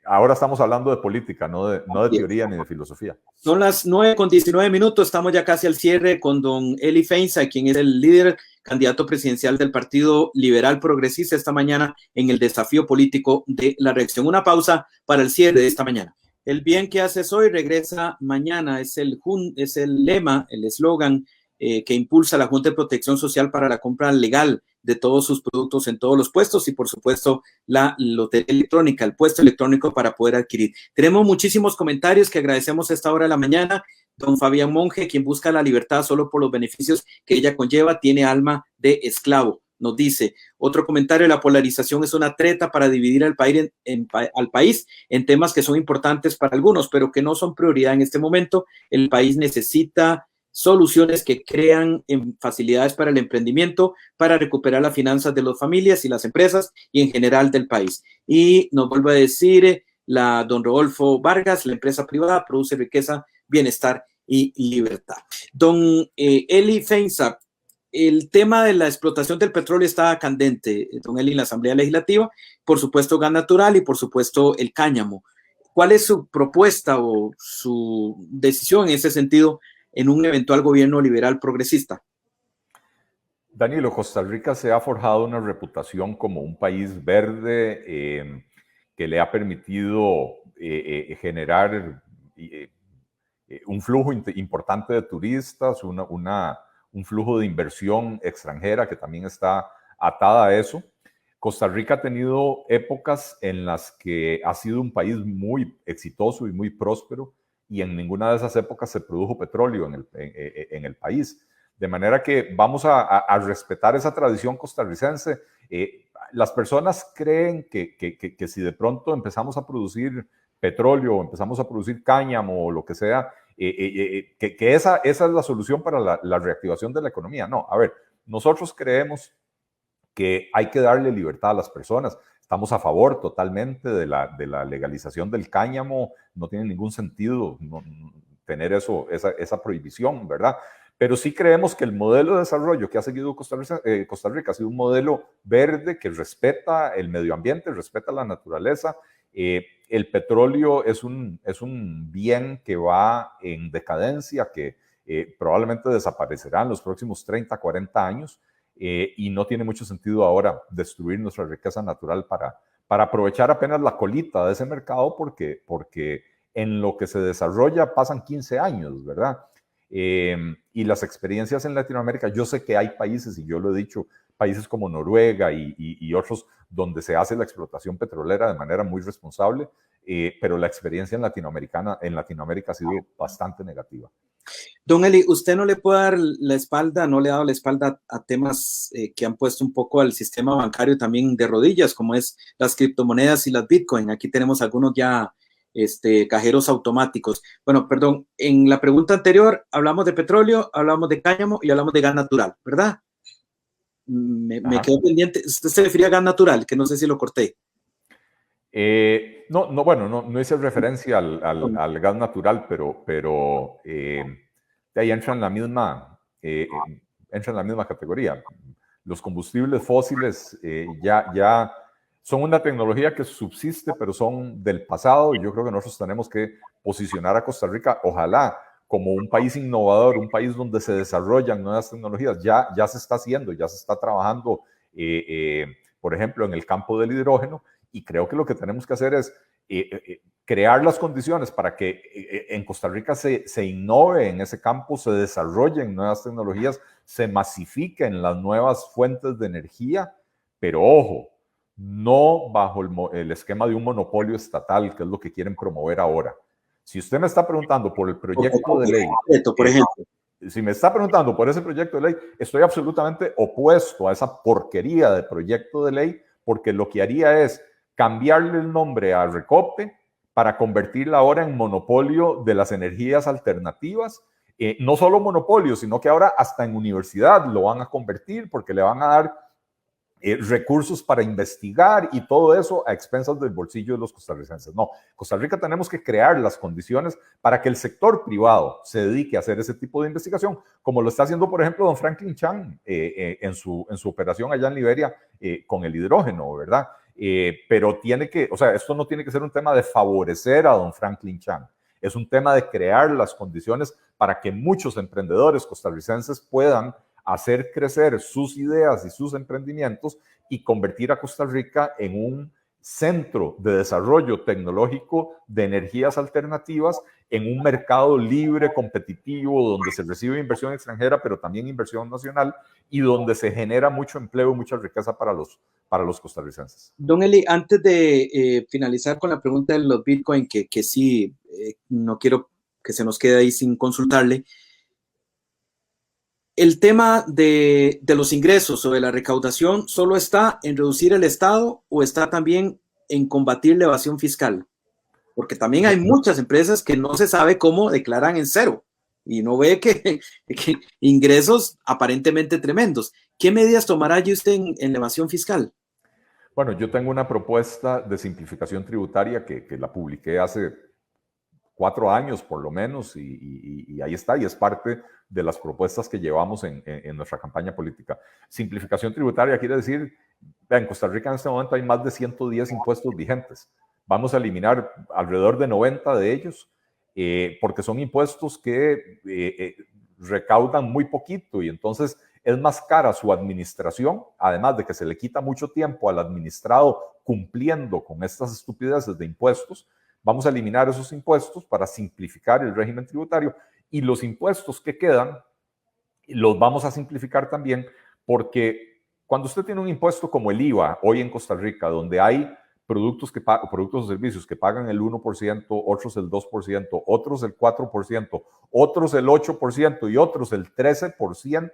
Speaker 2: ahora estamos hablando de política, no de teoría ni de filosofía.
Speaker 1: Son las 9:19, estamos ya casi al cierre con don Eli Feinza, quien es el líder candidato presidencial del Partido Liberal Progresista esta mañana en el desafío político de la reacción. Una pausa para el cierre de esta mañana. El bien que haces hoy regresa mañana, es el lema, el eslogan que impulsa la Junta de Protección Social para la compra legal de todos sus productos en todos los puestos y por supuesto la lotería electrónica, el puesto electrónico para poder adquirir. Tenemos muchísimos comentarios que agradecemos a esta hora de la mañana. Don Fabián Monge, quien busca la libertad solo por los beneficios que ella conlleva, tiene alma de esclavo. Nos dice, otro comentario, la polarización es una treta para dividir al país en temas que son importantes para algunos, pero que no son prioridad en este momento. El país necesita soluciones que crean facilidades para el emprendimiento, para recuperar las finanzas de las familias y las empresas y en general del país. Y nos vuelve a decir don Rodolfo Vargas, la empresa privada produce riqueza, bienestar y libertad. Don Eli Feinsap, el tema de la explotación del petróleo está candente, don Eli, en la Asamblea Legislativa, por supuesto gas natural y por supuesto el cáñamo. ¿Cuál es su propuesta o su decisión en ese sentido en un eventual gobierno liberal progresista?
Speaker 2: Danilo, Costa Rica se ha forjado una reputación como un país verde que le ha permitido generar un flujo importante de turistas, un flujo de inversión extranjera que también está atada a eso. Costa Rica ha tenido épocas en las que ha sido un país muy exitoso y muy próspero, y en ninguna de esas épocas se produjo petróleo en el país. De manera que vamos a respetar esa tradición costarricense. Las personas creen que si de pronto empezamos a producir petróleo, o empezamos a producir cáñamo o lo que sea, que esa es la solución para la reactivación de la economía. No, a ver, nosotros creemos que hay que darle libertad a las personas. Estamos a favor totalmente de la legalización del cáñamo. No tiene ningún sentido tener esa prohibición, ¿verdad? Pero sí creemos que el modelo de desarrollo que ha seguido Costa Rica ha sido un modelo verde que respeta el medio ambiente, respeta la naturaleza. El petróleo es un bien que va en decadencia, que probablemente desaparecerá en los próximos 30, 40 años, y no tiene mucho sentido ahora destruir nuestra riqueza natural para aprovechar apenas la colita de ese mercado, porque en lo que se desarrolla pasan 15 años, ¿verdad? Y las experiencias en Latinoamérica, yo sé que hay países, y yo lo he dicho, países como Noruega y otros donde se hace la explotación petrolera de manera muy responsable, pero la experiencia en Latinoamérica ha sido bastante negativa.
Speaker 1: Don Eli, usted no le puede dar la espalda, no le ha dado la espalda a temas que han puesto un poco al sistema bancario también de rodillas, como es las criptomonedas y las Bitcoin. Aquí tenemos algunos ya cajeros automáticos. Bueno, perdón, en la pregunta anterior hablamos de petróleo, hablamos de cáñamo y hablamos de gas natural, ¿verdad? Me quedó pendiente. Usted se refería a gas natural, que no sé si lo corté.
Speaker 2: No hice referencia al gas natural, pero de ahí entra en la misma categoría. Los combustibles fósiles ya son una tecnología que subsiste, pero son del pasado, y yo creo que nosotros tenemos que posicionar a Costa Rica, ojalá, como un país innovador, un país donde se desarrollan nuevas tecnologías. Ya se está haciendo, ya se está trabajando, por ejemplo, en el campo del hidrógeno, y creo que lo que tenemos que hacer es crear las condiciones para que en Costa Rica se innove en ese campo, se desarrollen nuevas tecnologías, se masifiquen las nuevas fuentes de energía, pero ojo, no bajo el esquema de un monopolio estatal, que es lo que quieren promover ahora. Si usted me está preguntando por el proyecto de ley,
Speaker 1: por ejemplo,
Speaker 2: si me está preguntando por ese proyecto de ley, estoy absolutamente opuesto a esa porquería de proyecto de ley, porque lo que haría es cambiarle el nombre a Recope para convertirla ahora en monopolio de las energías alternativas. No solo monopolio, sino que ahora hasta en universidad lo van a convertir, porque le van a dar recursos para investigar, y todo eso a expensas del bolsillo de los costarricenses. No, Costa Rica tenemos que crear las condiciones para que el sector privado se dedique a hacer ese tipo de investigación, como lo está haciendo, por ejemplo, don Franklin Chan en su operación allá en Liberia con el hidrógeno, ¿verdad? Pero esto no tiene que ser un tema de favorecer a don Franklin Chan, es un tema de crear las condiciones para que muchos emprendedores costarricenses puedan hacer crecer sus ideas y sus emprendimientos y convertir a Costa Rica en un centro de desarrollo tecnológico de energías alternativas, en un mercado libre, competitivo, donde se recibe inversión extranjera, pero también inversión nacional, y donde se genera mucho empleo y mucha riqueza para los costarricenses.
Speaker 1: Don Eli, antes de finalizar con la pregunta de los Bitcoin, que sí, no quiero que se nos quede ahí sin consultarle, el tema de los ingresos o de la recaudación, ¿solo está en reducir el Estado o está también en combatir la evasión fiscal? Porque también hay muchas empresas que no se sabe cómo declaran en cero y no ve que ingresos aparentemente tremendos. ¿Qué medidas tomará allí usted en la evasión fiscal?
Speaker 2: Bueno, yo tengo una propuesta de simplificación tributaria que la publiqué hace 4 años por lo menos, y ahí está, y es parte de las propuestas que llevamos en nuestra campaña política. Simplificación tributaria quiere decir, en Costa Rica en este momento hay más de 110 impuestos vigentes. Vamos a eliminar alrededor de 90 de ellos, porque son impuestos que recaudan muy poquito y entonces es más cara su administración, además de que se le quita mucho tiempo al administrado cumpliendo con estas estupideces de impuestos. Vamos a eliminar esos impuestos para simplificar el régimen tributario y los impuestos que quedan los vamos a simplificar también porque cuando usted tiene un impuesto como el IVA hoy en Costa Rica, donde hay productos o servicios que pagan el 1%, otros el 2%, otros el 4%, otros el 8% y otros el 13%,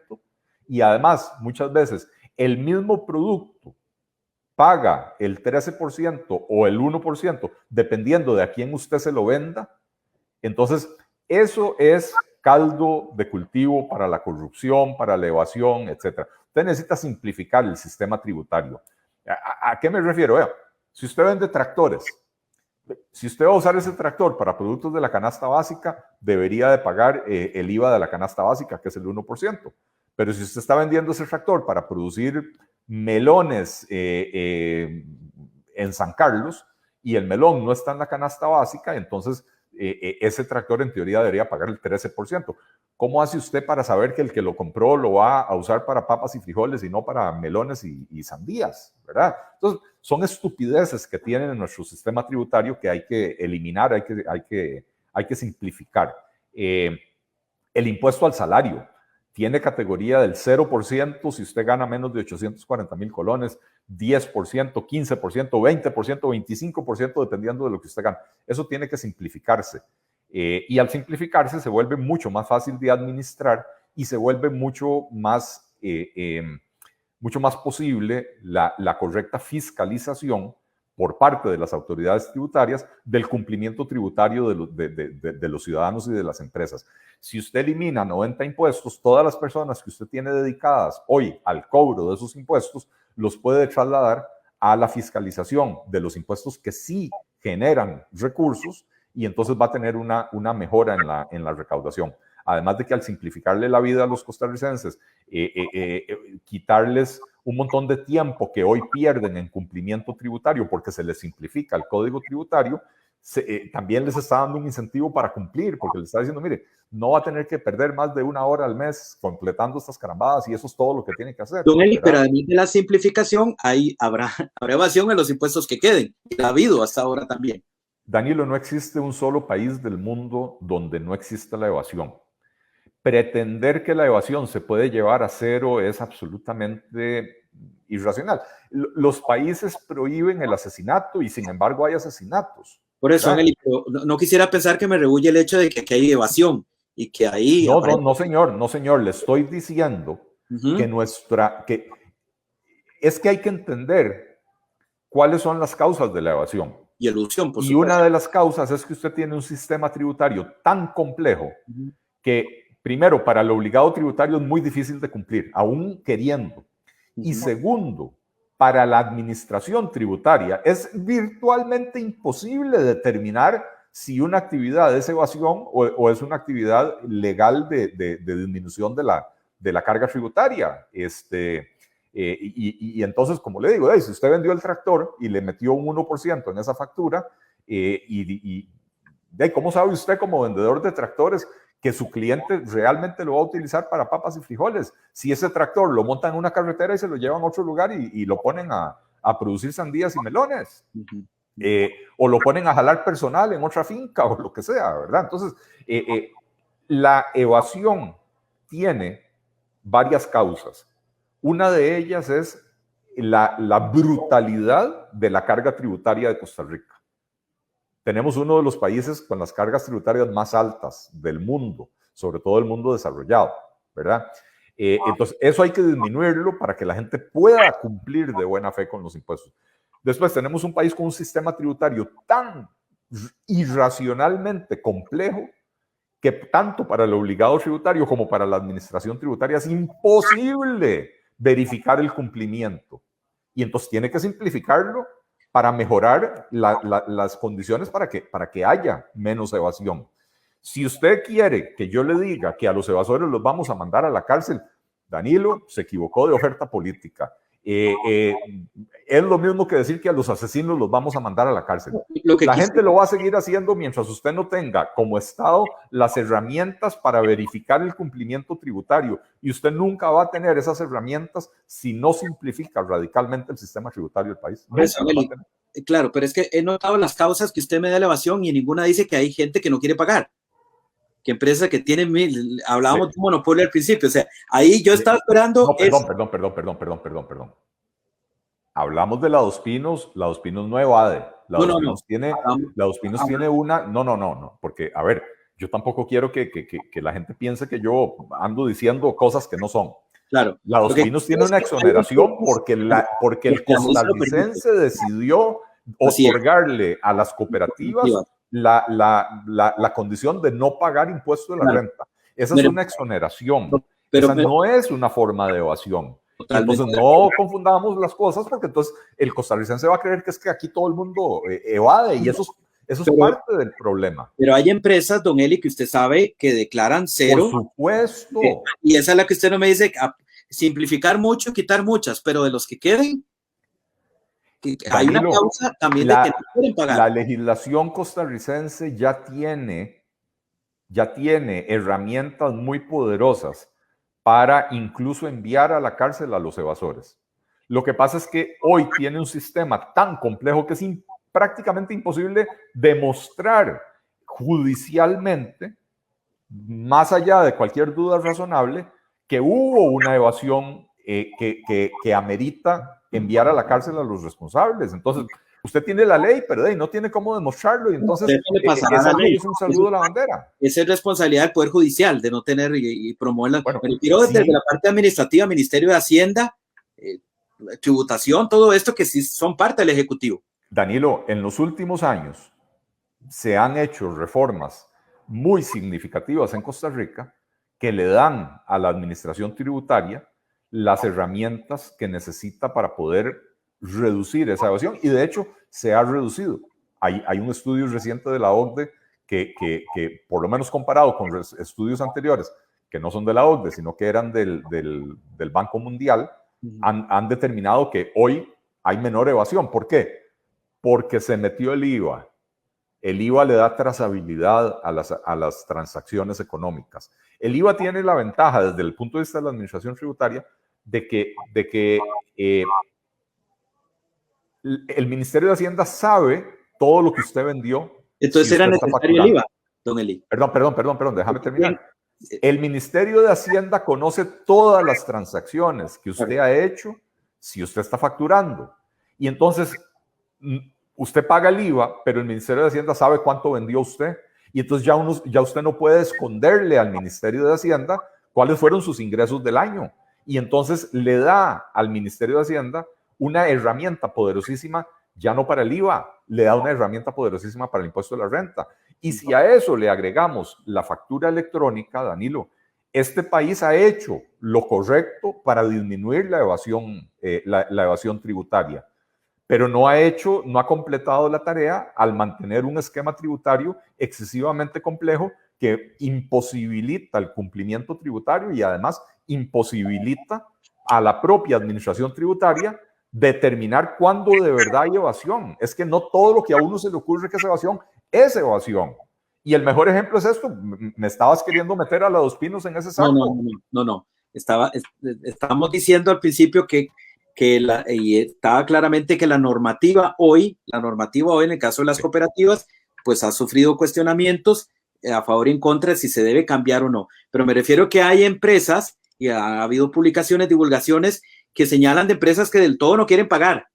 Speaker 2: y además muchas veces el mismo producto paga el 13% o el 1%, dependiendo de a quién usted se lo venda, entonces eso es caldo de cultivo para la corrupción, para la evasión, etc. Usted necesita simplificar el sistema tributario. ¿A qué me refiero? Si usted vende tractores, si usted va a usar ese tractor para productos de la canasta básica, debería de pagar el IVA de la canasta básica, que es el 1%. Pero si usted está vendiendo ese tractor para producir melones en San Carlos y el melón no está en la canasta básica, entonces ese tractor en teoría debería pagar el 13%. ¿Cómo hace usted para saber que el que lo compró lo va a usar para papas y frijoles y no para melones y sandías? ¿Verdad? Entonces, son estupideces que tienen en nuestro sistema tributario que hay que eliminar, hay que simplificar. El impuesto al salario tiene categoría del 0% si usted gana menos de 840,000 colones, 10%, 15%, 20%, 25%, dependiendo de lo que usted gana. Eso tiene que simplificarse. Y al simplificarse se vuelve mucho más fácil de administrar y se vuelve mucho más posible la correcta fiscalización por parte de las autoridades tributarias del cumplimiento tributario de los ciudadanos y de las empresas. Si usted elimina 90 impuestos, todas las personas que usted tiene dedicadas hoy al cobro de esos impuestos los puede trasladar a la fiscalización de los impuestos que sí generan recursos y entonces va a tener una mejora en la recaudación. Además de que al simplificarle la vida a los costarricenses, quitarles un montón de tiempo que hoy pierden en cumplimiento tributario porque se les simplifica el código tributario, también les está dando un incentivo para cumplir, porque les está diciendo, mire, no va a tener que perder más de 1 hora al mes completando estas carambadas y eso es todo lo que tiene que hacer.
Speaker 1: Don Eli, pero además de la simplificación, habrá evasión en los impuestos que queden. Y ha habido hasta ahora también.
Speaker 2: Danilo, no existe un solo país del mundo donde no exista la evasión. Pretender que la evasión se puede llevar a cero es absolutamente irracional. Los países prohíben el asesinato y sin embargo hay asesinatos.
Speaker 1: Por eso, Eli, no quisiera pensar que me rehuye el hecho de que aquí hay evasión y que ahí...
Speaker 2: No, señor, le estoy diciendo que es que hay que entender cuáles son las causas de la evasión.
Speaker 1: Y elusión, por
Speaker 2: supuesto. Y una de las causas es que usted tiene un sistema tributario tan complejo que, primero, para el obligado tributario es muy difícil de cumplir, aún queriendo. Y segundo, para la administración tributaria es virtualmente imposible determinar si una actividad es evasión o es una actividad legal de disminución de la carga tributaria. Y entonces, como le digo, si usted vendió el tractor y le metió un 1% en esa factura, ¿cómo sabe usted como vendedor de tractores que su cliente realmente lo va a utilizar para papas y frijoles? Si ese tractor lo montan en una carretera y se lo llevan a otro lugar y lo ponen a producir sandías y melones, o lo ponen a jalar personal en otra finca o lo que sea, ¿verdad? Entonces, la evasión tiene varias causas. Una de ellas es la brutalidad de la carga tributaria de Costa Rica. Tenemos uno de los países con las cargas tributarias más altas del mundo, sobre todo el mundo desarrollado, ¿verdad? Entonces, eso hay que disminuirlo para que la gente pueda cumplir de buena fe con los impuestos. Después, tenemos un país con un sistema tributario tan irracionalmente complejo que tanto para el obligado tributario como para la administración tributaria es imposible verificar el cumplimiento. Y entonces tiene que simplificarlo para mejorar las condiciones para que haya menos evasión. Si usted quiere que yo le diga que a los evasores los vamos a mandar a la cárcel, Danilo se equivocó de oferta política. Es lo mismo que decir que a los asesinos los vamos a mandar a la cárcel. La gente lo va a seguir haciendo mientras usted no tenga como Estado las herramientas para verificar el cumplimiento tributario, y usted nunca va a tener esas herramientas si no simplifica radicalmente el sistema tributario del país.
Speaker 1: Claro, pero es que he notado las causas que usted me da la evasión y ninguna dice que hay gente que no quiere pagar. Que empresas que tienen, hablábamos de un monopolio al principio, o sea, ahí yo estaba esperando...
Speaker 2: No, perdón. Hablamos de la Dos Pinos no evade. La Dos Pinos tiene una... No, porque, a ver, yo tampoco quiero que la gente piense que yo ando diciendo cosas que no son.
Speaker 1: Claro.
Speaker 2: La Dos Pinos tiene una exoneración porque el costarricense decidió otorgarle a las cooperativas la condición de no pagar impuesto de la renta. Esa es una exoneración. Esa no es una forma de evasión. Entonces no confundamos las cosas, porque entonces el costarricense va a creer que es que aquí todo el mundo evade, y eso es parte del problema.
Speaker 1: Pero hay empresas, don Eli, que usted sabe que declaran cero.
Speaker 2: Por supuesto.
Speaker 1: Y esa es la que usted no me dice, simplificar mucho, quitar muchas, pero de los que queden, hay una causa también de que no quieren pagar.
Speaker 2: La legislación costarricense ya tiene herramientas muy poderosas para incluso enviar a la cárcel a los evasores. Lo que pasa es que hoy tiene un sistema tan complejo que es prácticamente imposible demostrar judicialmente, más allá de cualquier duda razonable, que hubo una evasión que amerita enviar a la cárcel a los responsables. Entonces, usted tiene la ley, pero no tiene cómo demostrarlo, y entonces esa ley es un saludo a la bandera.
Speaker 1: Esa es responsabilidad del Poder Judicial, de no tener y promoverla. Bueno, pero desde la parte administrativa, Ministerio de Hacienda, tributación, todo esto que sí son parte del Ejecutivo.
Speaker 2: Danilo, en los últimos años se han hecho reformas muy significativas en Costa Rica que le dan a la administración tributaria las herramientas que necesita para poder reducir esa evasión, y de hecho se ha reducido. Hay un estudio reciente de la OCDE que por lo menos comparado con estudios anteriores, que no son de la OCDE, sino que eran del Banco Mundial, han determinado que hoy hay menor evasión. ¿Por qué? Porque se metió el IVA. El IVA le da trazabilidad a las transacciones económicas. El IVA tiene la ventaja, desde el punto de vista de la administración tributaria, de que el Ministerio de Hacienda sabe todo lo que usted vendió.
Speaker 1: Entonces era necesario el IVA, don Eli.
Speaker 2: Perdón, déjame terminar. El Ministerio de Hacienda conoce todas las transacciones que usted ha hecho si usted está facturando. Y entonces usted paga el IVA, pero el Ministerio de Hacienda sabe cuánto vendió usted. Y entonces ya usted no puede esconderle al Ministerio de Hacienda cuáles fueron sus ingresos del año. Y entonces le da al Ministerio de Hacienda una herramienta poderosísima, ya no para el IVA, le da una herramienta poderosísima para el impuesto de la renta. Y si a eso le agregamos la factura electrónica, Danilo, este país ha hecho lo correcto para disminuir la evasión, la evasión tributaria, pero no ha completado la tarea al mantener un esquema tributario excesivamente complejo que imposibilita el cumplimiento tributario y además imposibilita a la propia administración tributaria determinar cuándo de verdad hay evasión. Es que no todo lo que a uno se le ocurre que es evasión es evasión. Y el mejor ejemplo es esto. Me estabas queriendo meter a la Dos Pinos en ese saco.
Speaker 1: No. Estábamos diciendo al principio que estaba claramente que la normativa hoy en el caso de las cooperativas, pues ha sufrido cuestionamientos a favor y en contra de si se debe cambiar o no. Pero me refiero que hay empresas, y ha habido publicaciones, divulgaciones, que señalan de empresas que del todo no quieren pagar,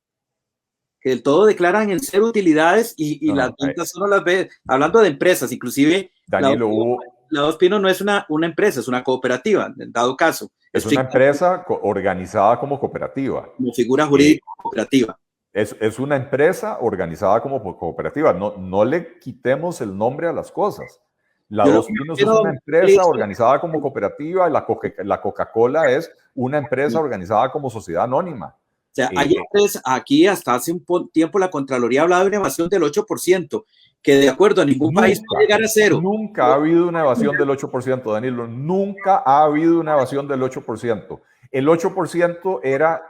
Speaker 1: que del todo declaran en cero utilidades y las ventas no las ve. Hablando de empresas, inclusive,
Speaker 2: Danilo,
Speaker 1: la Dos Pinos no es una empresa, es una cooperativa, en dado caso.
Speaker 2: Es una empresa organizada como cooperativa.
Speaker 1: Como figura jurídica cooperativa.
Speaker 2: Es una empresa organizada como cooperativa. No le quitemos el nombre a las cosas. La Dos Pinos es una empresa organizada como cooperativa, y la Coca-Cola es una empresa organizada como sociedad anónima.
Speaker 1: sea, aquí hasta hace un tiempo la Contraloría hablaba de una evasión del 8%, que de acuerdo a ningún país puede llegar a cero.
Speaker 2: Nunca ha habido una evasión del 8%, Danilo. Nunca ha habido una evasión del 8%. El 8% era,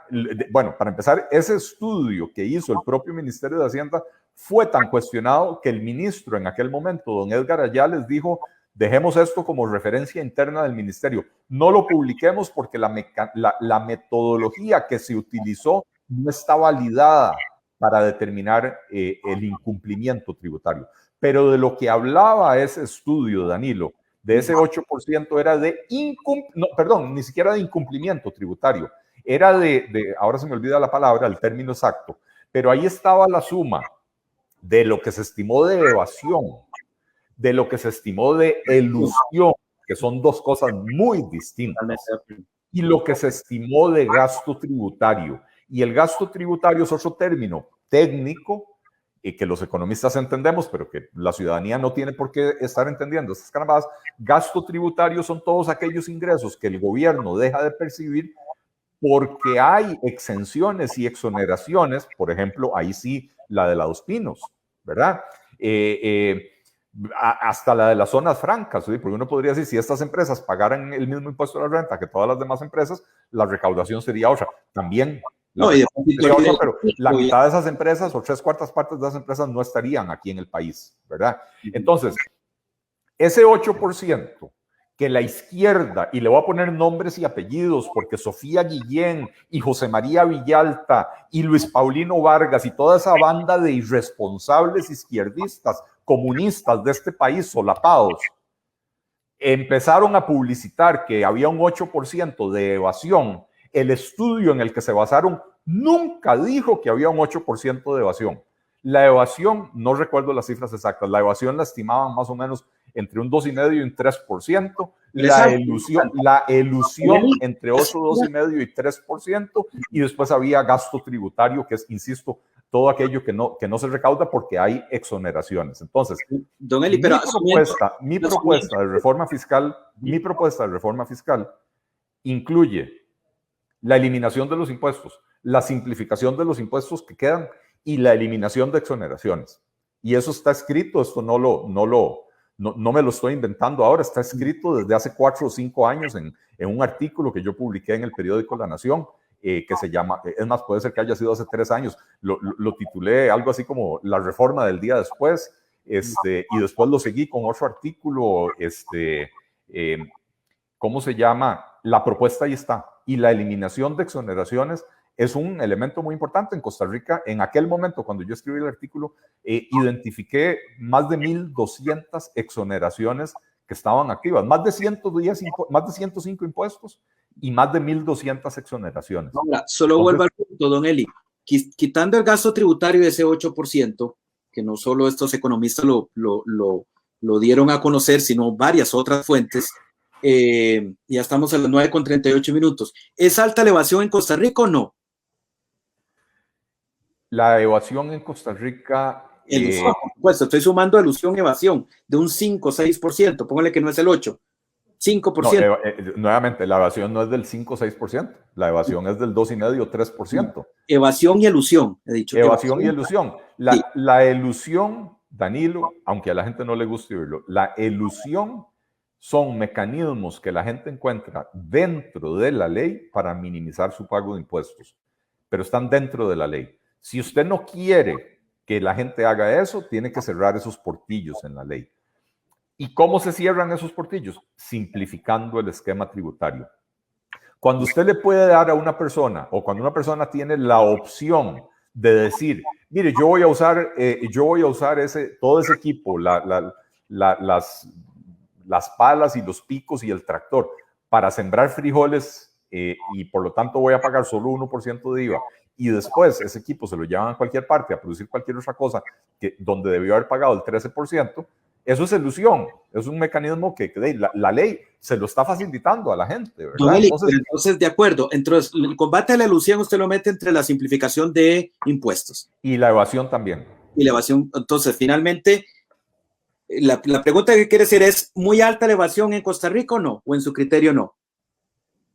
Speaker 2: bueno, para empezar, ese estudio que hizo el propio Ministerio de Hacienda fue tan cuestionado que el ministro en aquel momento, don Edgar Ayala, les dijo: dejemos esto como referencia interna del ministerio, no lo publiquemos porque la metodología que se utilizó no está validada para determinar el incumplimiento tributario. Pero de lo que hablaba ese estudio, Danilo, de ese 8% era de ni siquiera de incumplimiento tributario, era ahora se me olvida la palabra, el término exacto, pero ahí estaba la suma de lo que se estimó de evasión, de lo que se estimó de elusión, que son dos cosas muy distintas, y lo que se estimó de gasto tributario. Y el gasto tributario es otro término técnico y que los economistas entendemos, pero que la ciudadanía no tiene por qué estar entendiendo estas carabadas. Gasto tributario son todos aquellos ingresos que el gobierno deja de percibir porque hay exenciones y exoneraciones, por ejemplo, ahí sí, la de la Dos Pinos, ¿verdad? Hasta la de las zonas francas, ¿sí? Porque uno podría decir, si estas empresas pagaran el mismo impuesto de la renta que todas las demás empresas, la recaudación sería otra. También, pero la mitad de esas empresas o 3/4 partes de esas empresas no estarían aquí en el país, ¿verdad? Entonces, ese 8% que la izquierda, y le voy a poner nombres y apellidos, porque Sofía Guillén y José María Villalta y Luis Paulino Vargas y toda esa banda de irresponsables izquierdistas, comunistas de este país, solapados, empezaron a publicitar que había un 8% de evasión. El estudio en el que se basaron nunca dijo que había un 8% de evasión. La evasión, no recuerdo las cifras exactas, la evasión la estimaban más o menos entre un 2,5% y un 3%, la elusión entre otro 2,5% y 3%, y después había gasto tributario, que es, insisto, todo aquello que no se recauda porque hay exoneraciones. Entonces,
Speaker 1: don Eli,
Speaker 2: mi propuesta de reforma fiscal incluye la eliminación de los impuestos, la simplificación de los impuestos que quedan y la eliminación de exoneraciones. Y eso está escrito, esto no me lo estoy inventando ahora, está escrito desde hace 4 o 5 años en un artículo que yo publiqué en el periódico La Nación, que se llama, es más, puede ser que haya sido hace 3 años, lo titulé algo así como La reforma del día después, y después lo seguí con otro artículo, ¿cómo se llama? La propuesta ahí está, y la eliminación de exoneraciones es un elemento muy importante. En Costa Rica, en aquel momento, cuando yo escribí el artículo, identifiqué más de 1,200 exoneraciones que estaban activas, más de 105 impuestos y más de 1,200 exoneraciones.
Speaker 1: Ahora, solo vuelvo al punto, don Eli. Quitando el gasto tributario de ese 8%, que no solo estos economistas lo dieron a conocer, sino varias otras fuentes, ya estamos a las 9:38. ¿Es alta la evasión en Costa Rica o no?
Speaker 2: La evasión en Costa Rica...
Speaker 1: por supuesto, estoy sumando elusión y evasión de un 5 o 6%, póngale que no es el 8%, 5%.
Speaker 2: No, nuevamente, la evasión no es del 5 o 6%, la evasión es del 2,5 o 3%.
Speaker 1: Evasión y elusión, he dicho.
Speaker 2: Evasión y elusión. La elusión, Danilo, aunque a la gente no le guste oírlo, la elusión son mecanismos que la gente encuentra dentro de la ley para minimizar su pago de impuestos, pero están dentro de la ley. Si usted no quiere que la gente haga eso, tiene que cerrar esos portillos en la ley. ¿Y cómo se cierran esos portillos? Simplificando el esquema tributario. Cuando usted le puede dar a una persona, o cuando una persona tiene la opción de decir, mire, yo voy a usar todo ese equipo, las palas y los picos y el tractor para sembrar frijoles, y por lo tanto voy a pagar solo 1% de IVA, y después ese equipo se lo llevan a cualquier parte a producir cualquier otra cosa donde debió haber pagado el 13%, eso es elusión, es un mecanismo que la ley se lo está facilitando a la gente, ¿verdad?
Speaker 1: Don Eli, entonces, de acuerdo, entonces el combate a la elusión usted lo mete entre la simplificación de impuestos.
Speaker 2: Y la evasión también.
Speaker 1: Y la evasión, entonces finalmente, la pregunta que quiere decir es, ¿muy alta la evasión en Costa Rica o no? ¿O en su criterio no?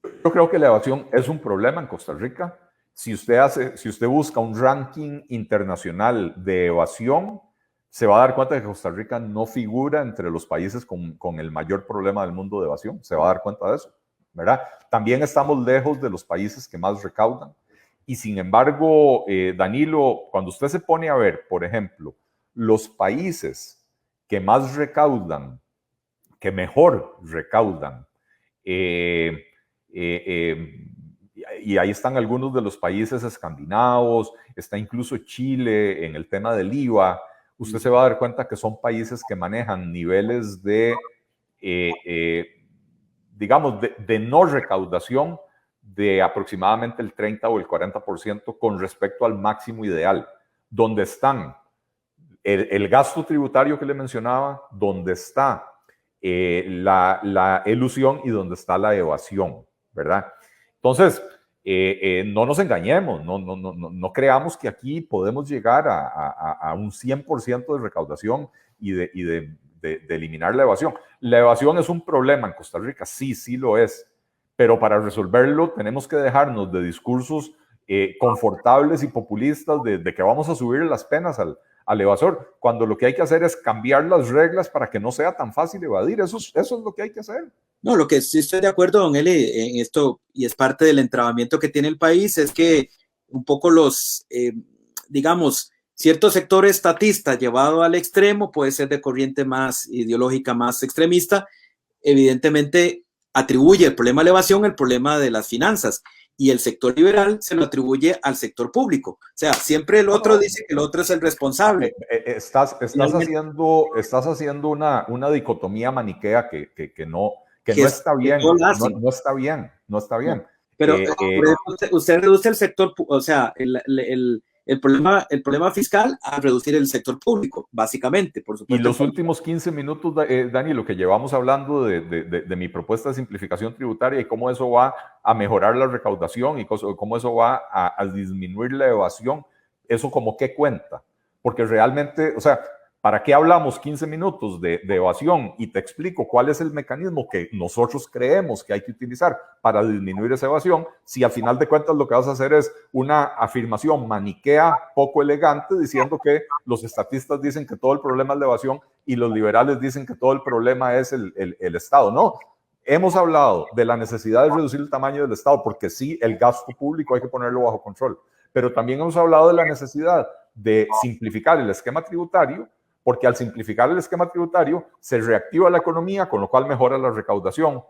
Speaker 2: Yo creo que la evasión es un problema en Costa Rica. Si usted busca un ranking internacional de evasión, se va a dar cuenta de que Costa Rica no figura entre los países con el mayor problema del mundo de evasión. Se va a dar cuenta de eso, ¿verdad? También estamos lejos de los países que más recaudan. Y sin embargo, Danilo, cuando usted se pone a ver, por ejemplo, los países que más recaudan, que mejor recaudan, y ahí están algunos de los países escandinavos, está incluso Chile en el tema del IVA, usted se va a dar cuenta que son países que manejan niveles de, digamos, de no recaudación de aproximadamente el 30 o el 40% con respecto al máximo ideal, donde están el gasto tributario que le mencionaba, donde está la elusión y donde está la evasión, ¿verdad? Entonces, no nos engañemos, no creamos que aquí podemos llegar a un 100% de recaudación y de eliminar la evasión. La evasión es un problema en Costa Rica, sí lo es, pero para resolverlo tenemos que dejarnos de discursos confortables y populistas de que vamos a subir las penas al evasor, cuando lo que hay que hacer es cambiar las reglas para que no sea tan fácil evadir. Eso es lo que hay que hacer.
Speaker 1: No, lo que sí estoy de acuerdo, don Eli, en esto, y es parte del entramamiento que tiene el país, es que un poco digamos, cierto sector estatista llevado al extremo, puede ser de corriente más ideológica, más extremista, evidentemente atribuye el problema de la evasión al problema de las finanzas, y el sector liberal se lo atribuye al sector público. O sea, siempre el otro dice que el otro es el responsable.
Speaker 2: Estás haciendo una dicotomía maniquea que no está bien. No está bien. No está bien.
Speaker 1: Pero usted reduce el sector, o sea, el problema fiscal a reducir el sector público, básicamente, por supuesto.
Speaker 2: Y los últimos 15 minutos, Dani, lo que llevamos hablando de mi propuesta de simplificación tributaria y cómo eso va a mejorar la recaudación y cómo eso va a disminuir la evasión, eso como qué cuenta. Porque realmente, o sea, ¿para qué hablamos 15 minutos de evasión? Y te explico cuál es el mecanismo que nosotros creemos que hay que utilizar para disminuir esa evasión, si al final de cuentas lo que vas a hacer es una afirmación maniquea poco elegante diciendo que los estatistas dicen que todo el problema es la evasión y los liberales dicen que todo el problema es el Estado. No, hemos hablado de la necesidad de reducir el tamaño del Estado, porque sí, el gasto público hay que ponerlo bajo control, pero también hemos hablado de la necesidad de simplificar el esquema tributario, porque al simplificar el esquema tributario se reactiva la economía, con lo cual mejora la recaudación.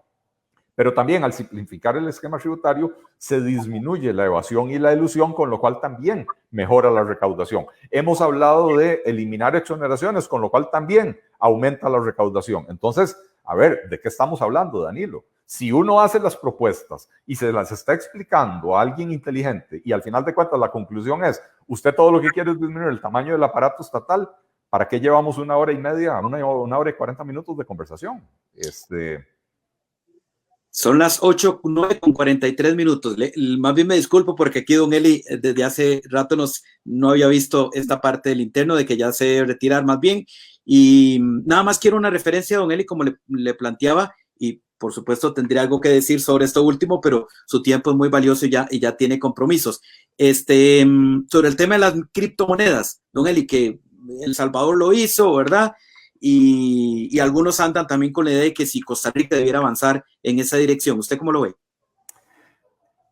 Speaker 2: Pero también al simplificar el esquema tributario se disminuye la evasión y la elusión, con lo cual también mejora la recaudación. Hemos hablado de eliminar exoneraciones, con lo cual también aumenta la recaudación. Entonces, a ver, ¿de qué estamos hablando, Danilo? Si uno hace las propuestas y se las está explicando a alguien inteligente y al final de cuentas la conclusión es, usted todo lo que quiere es disminuir el tamaño del aparato estatal, ¿para qué llevamos 1 hora y media, una hora y 40 minutos de conversación?
Speaker 1: Son las 8:09:43. Más bien me disculpo porque aquí don Eli desde hace rato no había visto esta parte del interno de que ya se debe retirar más bien. Y nada más quiero una referencia, don Eli, como le planteaba, y por supuesto tendría algo que decir sobre esto último, pero su tiempo es muy valioso y ya tiene compromisos. Sobre el tema de las criptomonedas, don Eli, que El Salvador lo hizo, ¿verdad? Y algunos andan también con la idea de que si Costa Rica debiera avanzar en esa dirección. ¿Usted cómo lo ve?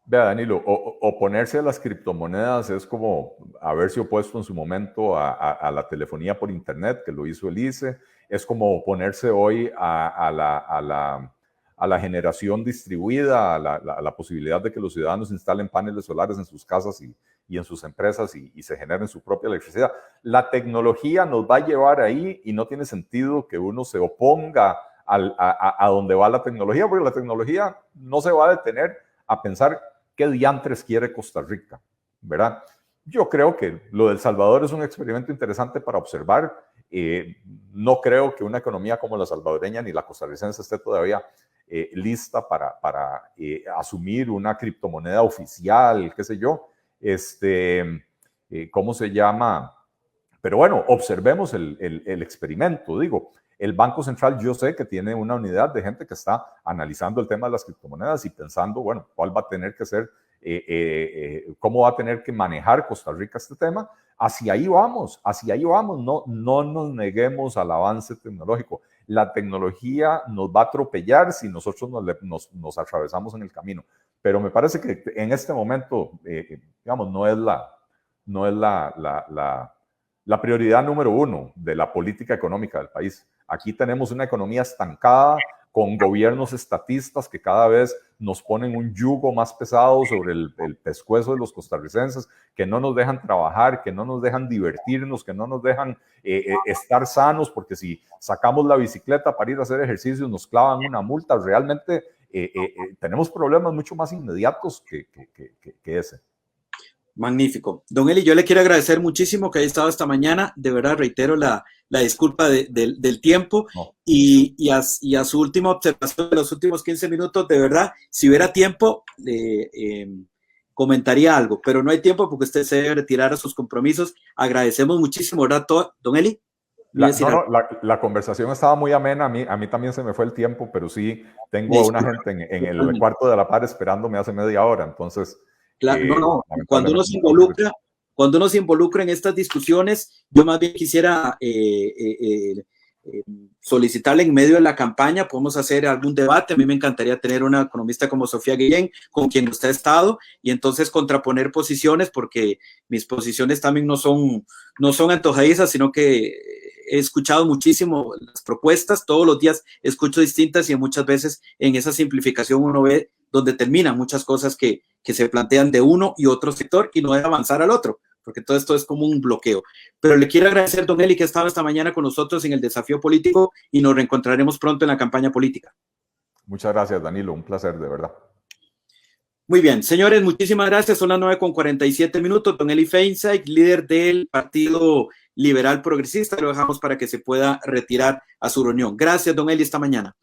Speaker 2: Vea, Danilo, oponerse a las criptomonedas es como haberse opuesto en su momento a la telefonía por internet, que lo hizo el ICE, es como oponerse hoy a la generación distribuida, a la posibilidad de que los ciudadanos instalen paneles solares en sus casas y en sus empresas y se generen su propia electricidad. La tecnología nos va a llevar ahí y no tiene sentido que uno se oponga a donde va la tecnología, porque la tecnología no se va a detener a pensar qué diantres quiere Costa Rica, ¿verdad? Yo creo que lo de El Salvador es un experimento interesante para observar. No creo que una economía como la salvadoreña ni la costarricense esté todavía lista para asumir una criptomoneda oficial, qué sé yo. ¿Cómo se llama? Pero bueno, observemos el experimento. Digo, el Banco Central yo sé que tiene una unidad de gente que está analizando el tema de las criptomonedas y pensando, bueno, cuál va a tener que ser cómo va a tener que manejar Costa Rica este tema. Hacia ahí vamos, no nos neguemos al avance tecnológico. La tecnología nos va a atropellar si nosotros nos atravesamos en el camino. Pero me parece que en este momento, digamos, no es la prioridad número uno de la política económica del país. Aquí tenemos una economía estancada, con gobiernos estatistas que cada vez nos ponen un yugo más pesado sobre el pescuezo de los costarricenses, que no nos dejan trabajar, que no nos dejan divertirnos, que no nos dejan estar sanos, porque si sacamos la bicicleta para ir a hacer ejercicio nos clavan una multa. Realmente tenemos problemas mucho más inmediatos que ese.
Speaker 1: Magnífico. Don Eli, yo le quiero agradecer muchísimo que haya estado esta mañana. De verdad, reitero la disculpa del tiempo. No. y a su última observación de los últimos 15 minutos, de verdad, si hubiera tiempo, comentaría algo, pero no hay tiempo porque usted se debe retirar a sus compromisos. Agradecemos muchísimo, ¿verdad, Don Eli?
Speaker 2: La conversación estaba muy amena, a mí también se me fue el tiempo, pero sí tengo a una gente en el cuarto de la par esperándome hace media hora, entonces...
Speaker 1: Claro, cuando uno se involucra en estas discusiones, yo más bien quisiera solicitarle en medio de la campaña, podemos hacer algún debate. A mí me encantaría tener una economista como Sofía Guillén, con quien usted ha estado, y entonces contraponer posiciones, porque mis posiciones también no son antojadizas, sino que he escuchado muchísimo las propuestas, todos los días escucho distintas, y muchas veces en esa simplificación uno ve donde terminan muchas cosas que se plantean de uno y otro sector y no deja avanzar al otro, porque todo esto es como un bloqueo. Pero le quiero agradecer, don Eli, que ha estado esta mañana con nosotros en el Desafío Político, y nos reencontraremos pronto en la campaña política.
Speaker 2: Muchas gracias, Danilo, un placer, de verdad.
Speaker 1: Muy bien, señores, muchísimas gracias. Son las 9:47. Don Eli Feinsaig, líder del Partido Liberal Progresista, lo dejamos para que se pueda retirar a su reunión. Gracias, don Eli, esta mañana.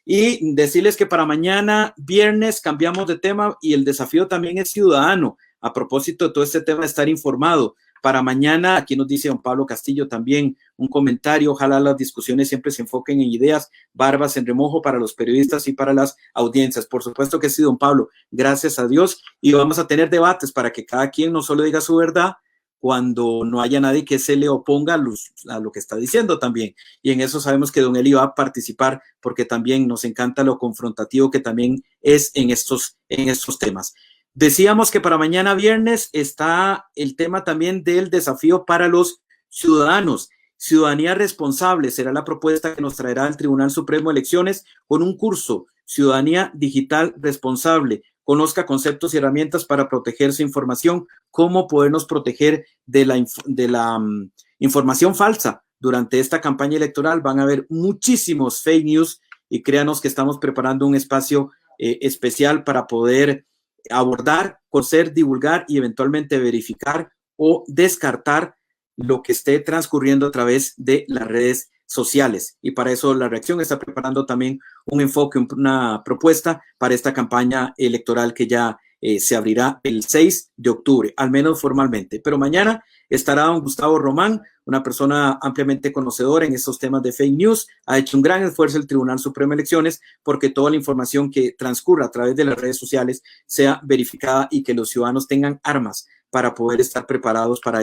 Speaker 1: Y decirles que para mañana, viernes, cambiamos de tema, y el desafío también es ciudadano. A propósito de todo este tema de estar informado, para mañana, aquí nos dice don Pablo Castillo también un comentario: ojalá las discusiones siempre se enfoquen en ideas, barbas en remojo para los periodistas y para las audiencias. Por supuesto que sí, don Pablo, gracias a Dios, y vamos a tener debates para que cada quien no solo diga su verdad, cuando no haya nadie que se le oponga a lo que está diciendo también. Y en eso sabemos que don Eli va a participar, porque también nos encanta lo confrontativo que también es en estos temas. Decíamos que para mañana viernes está el tema también del desafío para los ciudadanos. Ciudadanía responsable será la propuesta que nos traerá el Tribunal Supremo de Elecciones con un curso, Ciudadanía Digital Responsable. Conozca conceptos y herramientas para proteger su información, cómo podernos proteger de la información falsa. Durante esta campaña electoral van a haber muchísimos fake news, y créanos que estamos preparando un espacio especial para poder abordar, conocer, divulgar y eventualmente verificar o descartar lo que esté transcurriendo a través de las redes sociales. Y para eso La Reacción está preparando también un enfoque, una propuesta para esta campaña electoral que ya se abrirá el 6 de octubre, al menos formalmente. Pero mañana estará don Gustavo Román, una persona ampliamente conocedora en estos temas de fake news. Ha hecho un gran esfuerzo el Tribunal Supremo de Elecciones porque toda la información que transcurra a través de las redes sociales sea verificada y que los ciudadanos tengan armas para poder estar preparados para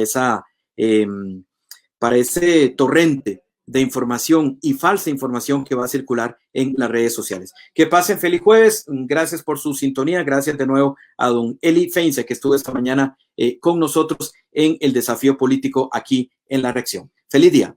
Speaker 1: ese torrente de información y falsa información que va a circular en las redes sociales. Que pasen feliz jueves. Gracias por su sintonía. Gracias de nuevo a don Eli Feinsaig, que estuvo esta mañana con nosotros en el Desafío Político aquí en La Reacción. Feliz día.